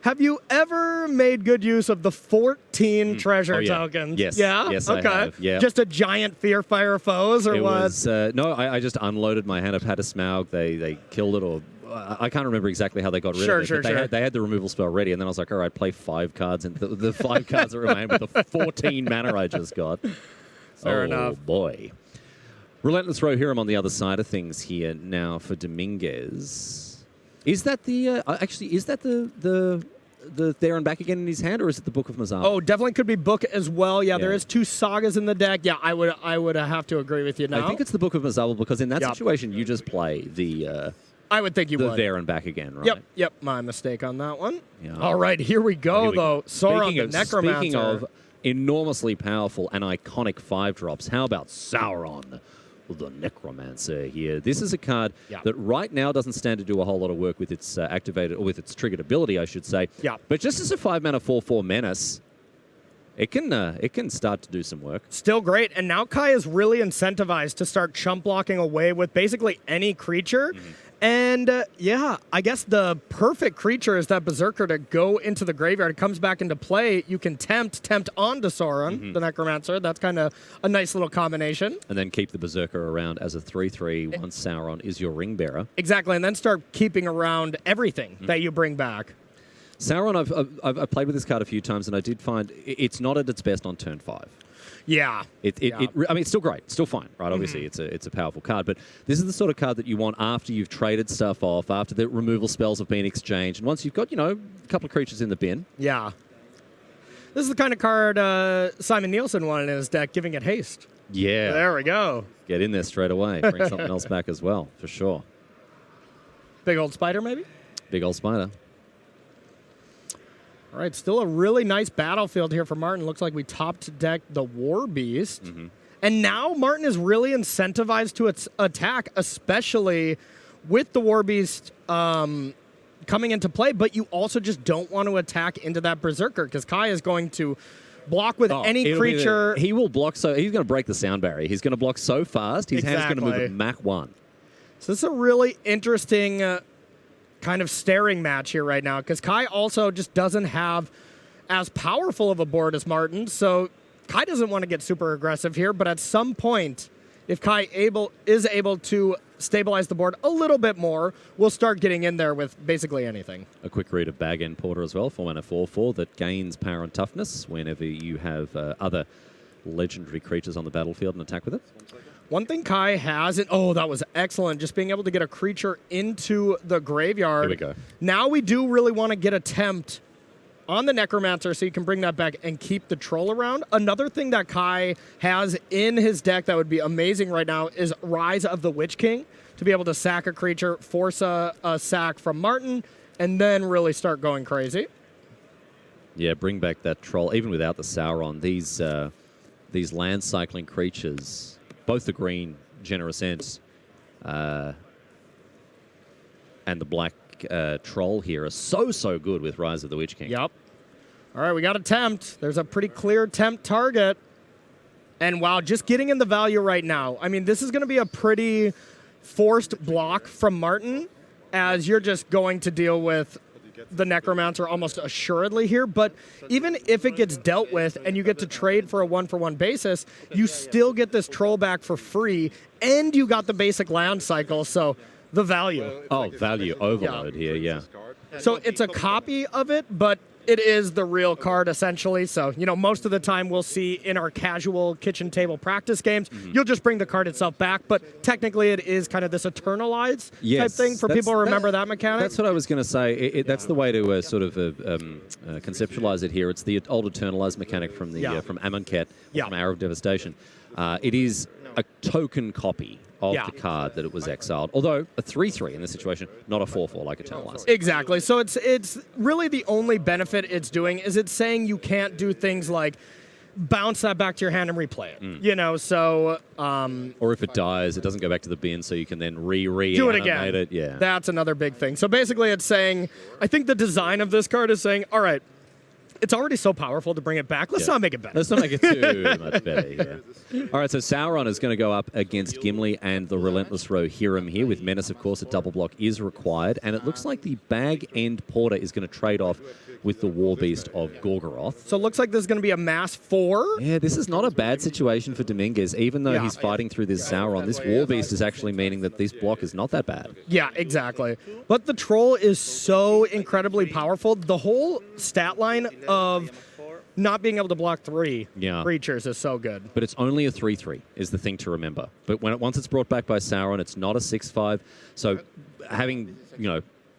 Have you ever made good use of the 14 treasure tokens? Yes. Yeah? Yes, okay. I have. Yeah. Just a giant fear fire foes, or what? No, I just unloaded my hand. I've had a Smaug. They killed it, or I can't remember exactly how they got rid of it. Sure. They had the removal spell ready, and then I was like, all right, play 5 cards, and the 5 cards that remain with the 14 mana I just got. Fair enough. Oh, boy. Relentless Rohirrim on the other side of things here now for Dominguez. Is that the there and back again in his hand, or is it the Book of Mazal? Oh, definitely could be Book as well. Yeah, there is 2 Sagas in the deck. Yeah, I would have to agree with you now. I think it's the Book of Mazal, because in that situation you just play the I would think you would. The there and back again, right? Yep. My mistake on that one. Yeah. All right, here we go, though. Sauron the Necromancer. Speaking of enormously powerful and iconic 5-drops, how about Sauron the Necromancer here? This is a card that right now doesn't stand to do a whole lot of work with its activated, or with its triggered ability, I should say. Yeah. But just as a 5-mana 4/4 menace, it can start to do some work. Still great. And now Kai is really incentivized to start chump blocking away with basically any creature. And yeah, I guess the perfect creature is that Berserker to go into the graveyard. It comes back into play. You can tempt onto Sauron, the Necromancer. That's kind of a nice little combination. And then keep the Berserker around as a 3/3 once Sauron is your ring bearer. Exactly, and then start keeping around everything that you bring back. Sauron, I've played with this card a few times, and I did find it's not at its best on turn 5. Yeah. I mean, it's still great. It's still fine, right? Obviously, it's a powerful card. But this is the sort of card that you want after you've traded stuff off, after the removal spells have been exchanged, and once you've got, a couple of creatures in the bin. Yeah. This is the kind of card Simon Nielsen wanted in his deck, giving it haste. Yeah. There we go. Get in there straight away. Bring something else back as well, for sure. Big old spider, maybe? Big old spider. All right, still a really nice battlefield here for Martin. Looks like we topped deck the War Beast. And now Martin is really incentivized to its attack, especially with the War Beast coming into play. But you also just don't want to attack into that Berserker because Kai is going to block with any creature. He will block, so he's going to break the sound barrier. He's going to block so fast, his hand's going to move at Mach 1. So this is a really interesting kind of staring match here right now because Kai also just doesn't have as powerful of a board as Martin, so Kai doesn't want to get super aggressive here, but at some point, if Kai is able to stabilize the board a little bit more, we'll start getting in there with basically anything. A quick read of Bag End Porter as well, 4-mana 4/4 that gains power and toughness whenever you have other legendary creatures on the battlefield and attack with it. One thing Kai has, and that was excellent, just being able to get a creature into the graveyard. Here we go. Now we do really want to get a tempt on the Necromancer so you can bring that back and keep the Troll around. Another thing that Kai has in his deck that would be amazing right now is Rise of the Witch King, to be able to sack a creature, force a sack from Martin, and then really start going crazy. Yeah, bring back that Troll. Even without the Sauron, these land cycling creatures, both the green Generous Ents and the black Troll here are so good with Rise of the Witch King. Yep. All right, we got a tempt. There's a pretty clear tempt target. And wow, just getting in the value right now. I mean, this is going to be a pretty forced block from Martin, as you're just going to deal with the Necromancer almost assuredly here. But even if it gets dealt with and you get to trade for a 1-for-1 basis, you still get this Troll back for free, and you got the basic land cycle, so the value. Oh, value overload here, yeah. So it's a copy of it, but it is the real card, essentially. So, most of the time we'll see in our casual kitchen table practice games, you'll just bring the card itself back, but technically it is kind of this eternalized type thing for people who remember that mechanic. That's what I was going to say. That's the way to sort of conceptualize it here. It's the old eternalized mechanic from the from Amonkhet, from Hour of Devastation. It is a token copy of the card that it was exiled. Although a 3/3 in this situation, not a 4/4 like Eternalized. Exactly. So it's really the only benefit it's doing is it's saying you can't do things like bounce that back to your hand and replay it. So or if it dies, it doesn't go back to the bin, so you can then do it again. It. Yeah. That's another big thing. So basically it's saying, I think the design of this card is saying, all right, it's already so powerful to bring it back. Let's not make it better. Let's not make it too much better. Yeah. All right, so Sauron is going to go up against Gimli and the Relentless Rohirrim here. With Menace, of course, a double block is required. And it looks like the Bag End Porter is going to trade off with the War Beast of Gorgoroth. So it looks like there's going to be a mass 4. Yeah, this is not a bad situation for Dominguez. Even though he's fighting through this Sauron, this War Beast is actually meaning that this block is not that bad. Yeah, exactly. But the Troll is so incredibly powerful. The whole stat line of not being able to block 3 creatures is so good. But it's only a 3/3 is the thing to remember. But once it's brought back by Sauron, it's not a 6/5. So having,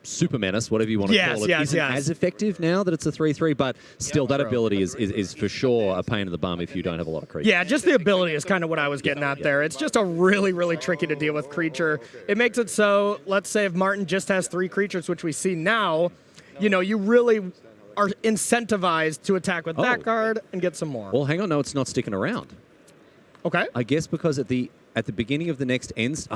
Super Menace, whatever you want to call it, isn't as effective now that it's a 3/3, but still that ability is for sure a pain in the bum if you don't have a lot of creatures. Yeah, just the ability is kind of what I was getting at there. It's just a really, really tricky to deal with creature. It makes it so, let's say if Martin just has 3 creatures, which we see now, you really are incentivized to attack with that card and get some more. Well, hang on, no, it's not sticking around. Okay. I guess because at the at the beginning of the next end...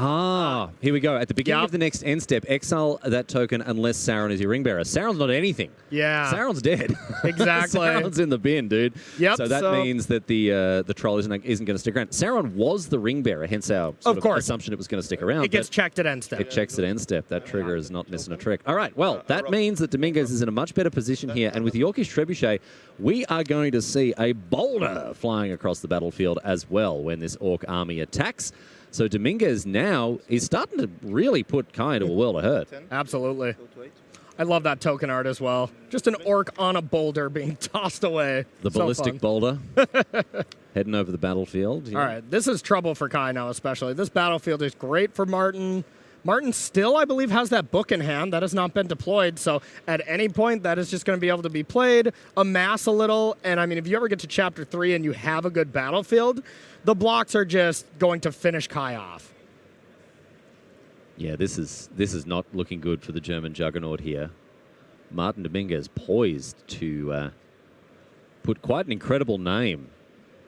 here we go. At the beginning of the next end step, exile that token unless Sauron is your ring bearer. Sauron's not anything. Yeah. Sauron's dead. Exactly. Sauron's in the bin, dude. Yep. So that means that the troll isn't going to stick around. Sauron was the ring bearer, hence our sort of assumption it was going to stick around. It gets checked at end step. It checks at end step. That trigger is not missing a trick. All right, well, that means that Dominguez is in a much better position here, and with the Orcish Trebuchet, we are going to see a boulder flying across the battlefield as well when this Orc army attacks. So Dominguez now is starting to really put Kai into a world of hurt. Absolutely. I love that token art as well. Just an orc on a boulder being tossed away. The ballistic boulder heading over the battlefield. All right, this is trouble for Kai now especially. This battlefield is great for Martin. Martin still, I believe, has that book in hand. That has not been deployed, so at any point, that is just going to be able to be played, amass a little, and I mean, if you ever get to Chapter 3 and you have a good battlefield, the blocks are just going to finish Kai off. Yeah, this is not looking good for the German juggernaut here. Martin Dominguez poised to put quite an incredible name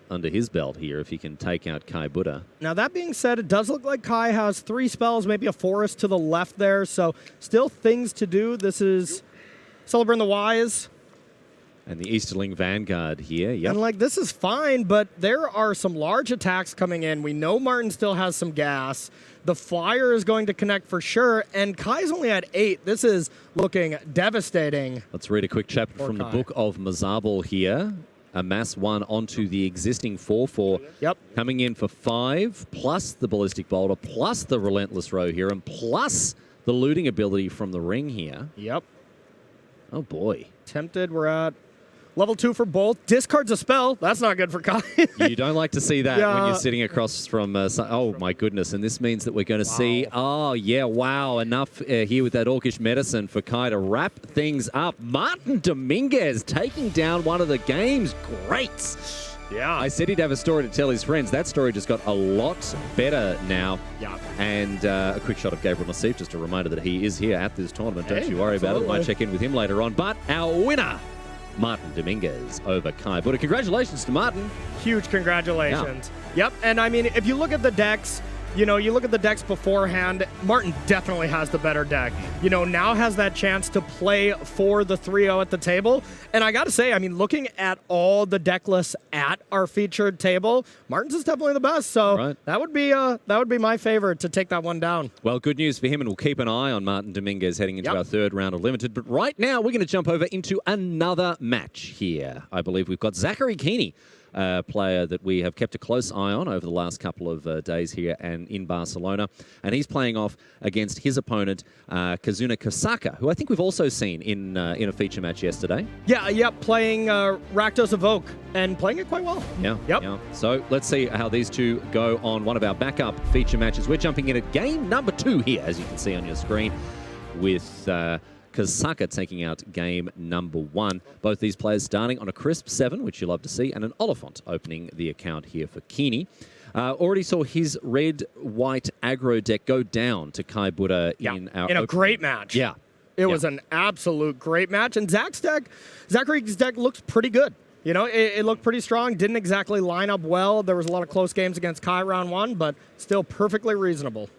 under his belt here if he can take out Kai Budde. Now, that being said, it does look like Kai has 3 spells, maybe a forest to the left there, so still things to do. This is Celebrate the Wise. And the Easterling Vanguard here, yep. And, like, this is fine, but there are some large attacks coming in. We know Martin still has some gas. The Flyer is going to connect for sure, and Kai's only at 8. This is looking devastating. Let's read a quick chapter from the Book of Mazabal here. Amass 1 onto the existing 4/4. Yep. Coming in for 5, plus the Ballistic Boulder, plus the Relentless Row here, and plus the looting ability from the ring here. Yep. Oh, boy. Tempted, we're at level 2 for both. Discards a spell. That's not good for Kai. You don't like to see that when you're sitting across from... oh, my goodness. And this means that we're going to see... Oh, yeah, wow. Enough here with that Orcish medicine for Kai to wrap things up. Martin Dominguez taking down one of the game's greats. Yeah. I said he'd have a story to tell his friends. That story just got a lot better now. Yeah. And a quick shot of Gabriel Nassif, just a reminder that he is here at this tournament. Don't you worry about it. Might check in with him later on. But our winner... Martin Dominguez over Kai Budde. Congratulations to Martin. Huge congratulations. Yeah. Yep, and I mean, if you look at the decks, you look at the decks beforehand, Martin definitely has the better deck. Now has that chance to play for the 3-0 at the table. And I got to say, I mean, looking at all the deck lists at our featured table, Martin's is definitely the best. So that would be my favorite to take that one down. Well, good news for him, and we'll keep an eye on Martin Dominguez heading into our 3rd round of Limited. But right now, we're going to jump over into another match here. I believe we've got Zachary Kiihne, player that we have kept a close eye on over the last couple of days here and in Barcelona. And he's playing off against his opponent, Kazune Kosaka, who I think we've also seen in a feature match yesterday. Yeah, playing Rakdos Evoke and playing it quite well. Yeah. So let's see how these two go on one of our backup feature matches. We're jumping in at game number 2 here, as you can see on your screen, with... Kosaka taking out game number 1. Both these players starting on a crisp 7, which you love to see, and an Oliphant opening the account here for Kiihne. Already saw his red-white aggro deck go down to Kai Budde in a great match. Yeah. It was an absolute great match, and Zachary's deck looks pretty good. It looked pretty strong. Didn't exactly line up well. There was a lot of close games against Kai round 1, but still perfectly reasonable.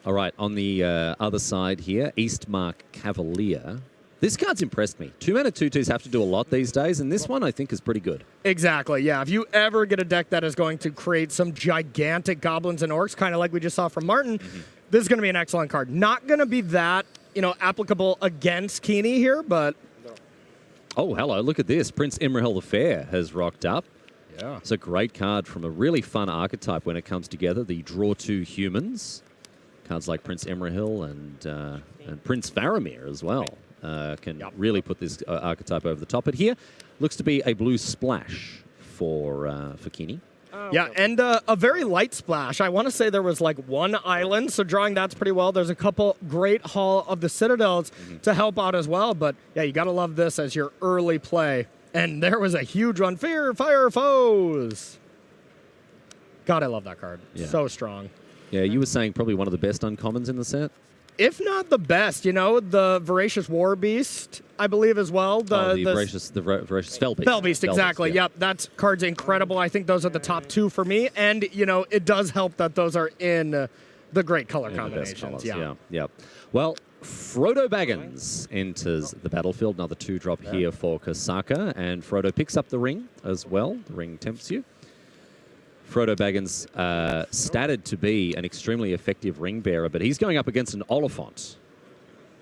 All right, on the other side here, Eastmark Cavalier. This card's impressed me. 2-mana 2/2s have to do a lot these days, and this one I think is pretty good. Exactly, yeah. If you ever get a deck that is going to create some gigantic goblins and orcs, kind of like we just saw from Martin, this is going to be an excellent card. Not going to be that, applicable against Kiihne here, but... Oh, hello, look at this. Prince Imrahil the Fair has rocked up. Yeah. It's a great card from a really fun archetype when it comes together, the Draw 2 Humans. Cards like Prince Imrahil and Prince Faramir as well can really put this archetype over the top. But here looks to be a blue splash for Kiihne. Yeah, and a very light splash. I want to say there was like 1 island, so drawing that's pretty well. There's a couple great Hall of the Citadels to help out as well. But yeah, you got to love this as your early play. And there was a huge one. Fear, Fire, Foes. God, I love that card. Yeah. So strong. Yeah, you were saying probably one of the best uncommons in the set? if not the best. The Voracious War Beast, I believe as well. The Voracious Fellbeast. Fellbeast, exactly. Yeah. Yep, that card's incredible. I think those are the top 2 for me. And, it does help that those are in the great color combinations. Yeah. Well, Frodo Baggins enters the battlefield. Another 2-drop here for Kosaka. And Frodo picks up the ring as well. The ring tempts you. Frodo Baggins statted to be an extremely effective ring bearer, but he's going up against an Oliphant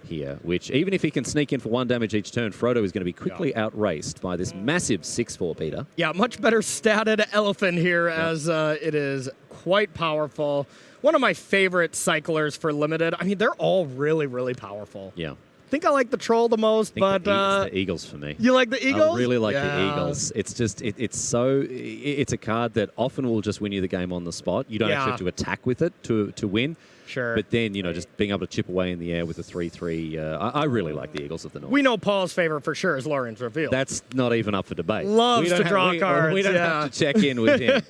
here, which even if he can sneak in for 1 damage each turn, Frodo is going to be quickly outraced by this massive 6/4 beater. Yeah, much better statted elephant here as it is quite powerful. One of my favorite cyclers for Limited. I mean, they're all really, really powerful. Yeah. I think I like the Troll the most, but... the Eagles for me. You like the Eagles? I really like the Eagles. It's just, it's a card that often will just win you the game on the spot. You don't actually have to attack with it to win. Sure. But then, just being able to chip away in the air with a 3/3, I really like the Eagles of the North. We know Paul's favorite for sure is Lawrence Reveal. That's not even up for debate. Loves to draw cards. We don't have to check in with him.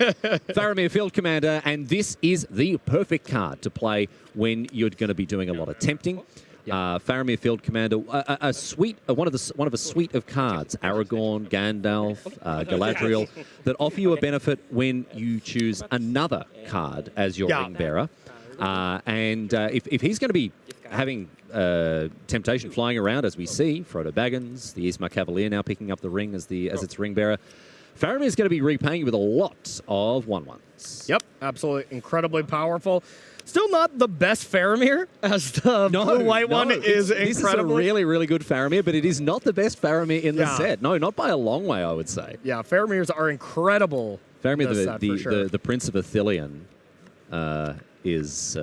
Faramir Field Commander, and this is the perfect card to play when you're going to be doing a lot of tempting. Faramir Field Commander, one of a suite of cards, Aragorn, Gandalf, Galadriel, that offer you a benefit when you choose another card as your ring bearer. If he's going to be having temptation flying around, as we see, Frodo Baggins, the Ismar Cavalier now picking up the ring as its ring bearer, Faramir is going to be repaying you with a lot of 1/1s. Yep, absolutely incredibly powerful. Still not the best Faramir, as the blue-white one is incredible. This is a really, really good Faramir, but it is not the best Faramir in the set. No, not by a long way, I would say. Yeah, Faramirs are incredible. Faramir, the Prince of Athelion, is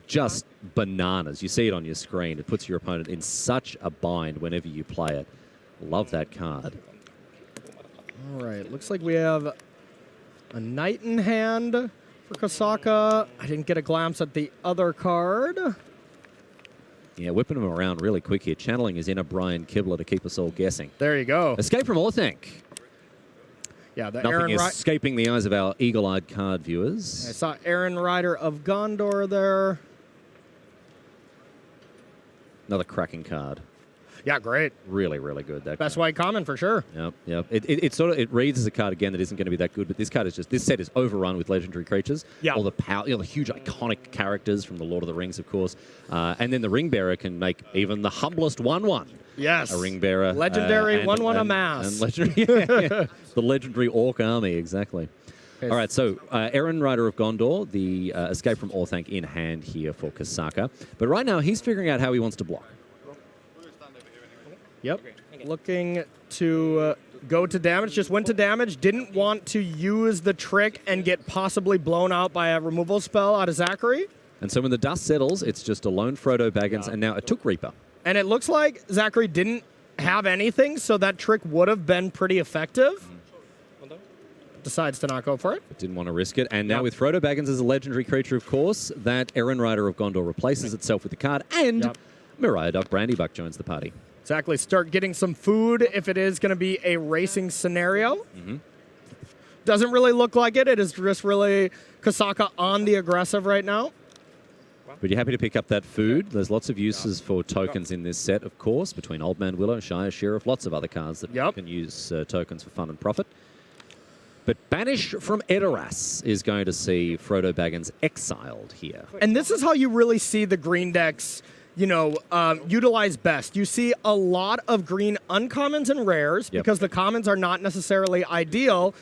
just bananas. You see it on your screen. It puts your opponent in such a bind whenever you play it. Love that card. All right, looks like we have a Knight in hand for Kosaka. I didn't get a glance at the other card. Yeah, whipping him around really quick here. Channeling his inner Brian Kibler to keep us all guessing. There you go. Escape from Orthanc. Yeah, the Nothing escaping the eyes of our eagle-eyed card viewers. I saw Aaron Rider of Gondor there. Another cracking card. Yeah, great. Really, really good. That best white common for sure. Yep. It reads as a card again that isn't going to be that good, but this card is this set is overrun with legendary creatures. Yeah. All the power, the huge iconic characters from the Lord of the Rings, of course, and then the ring bearer can make even the humblest 1/1. Yes. A ring bearer. Legendary 1/1 amass. And legendary, the legendary orc army, exactly. Okay. All right, so Aaron Rider of Gondor, the Escape from Orthanc in hand here for Kosaka. But right now, he's figuring out how he wants to block. Yep. Looking to go to damage. Just went to damage. Didn't want to use the trick and get possibly blown out by a removal spell out of Zachary. And so when the dust settles, it's just a lone Frodo Baggins and now a Took Reaper. And it looks like Zachary didn't have anything, so that trick would have been pretty effective. Decides to not go for it. But didn't want to risk it. And now with Frodo Baggins as a legendary creature, of course, that Aaron Rider of Gondor replaces itself with the card. And Moriah Doc Brandybuck joins the party. Exactly. Start getting some food if it is going to be a racing scenario. Doesn't really look like it. It is just really Kosaka on the aggressive right now. But you're happy to pick up that food. There's lots of uses for tokens in this set, of course, between Old Man Willow, Shire Sheriff, lots of other cards that can use tokens for fun and profit. But Banish from Edoras is going to see Frodo Baggins exiled here. And this is how you really see the green decks, utilize best. You see a lot of green uncommons and rares because the commons are not necessarily ideal.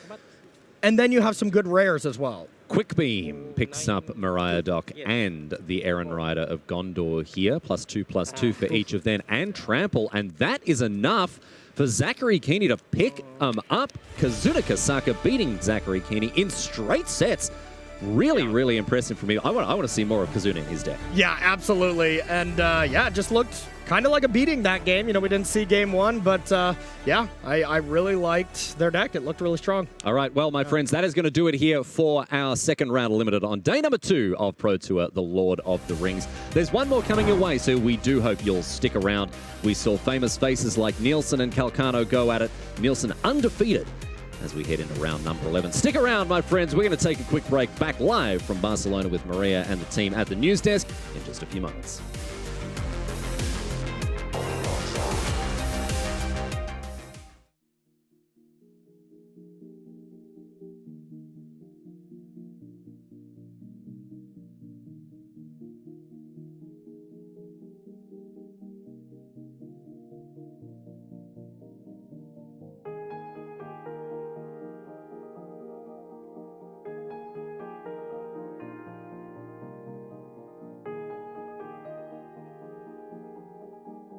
And then you have some good rares as well. Quick Beam picks up Moriah Doc and the Aaron Rider of Gondor here. +2/+2 for each of them. And Trample. And that is enough for Zachary Kiihne to pick them up. Kazune Kosaka beating Zachary Kiihne in straight sets. Really, really impressive for me. I want to see more of Kazune in his deck. Yeah, absolutely. And it just looked kind of like a beating that game. We didn't see game one, but I really liked their deck. It looked really strong. All right, well, my friends, that is going to do it here for our second round of Limited on day number 2 of Pro Tour, The Lord of the Rings. There's one more coming your way, so we do hope you'll stick around. We saw famous faces like Nielsen and Calcano go at it. Nielsen undefeated as we head into round number 11. Stick around, my friends. We're going to take a quick break back live from Barcelona with Maria and the team at the news desk in just a few moments.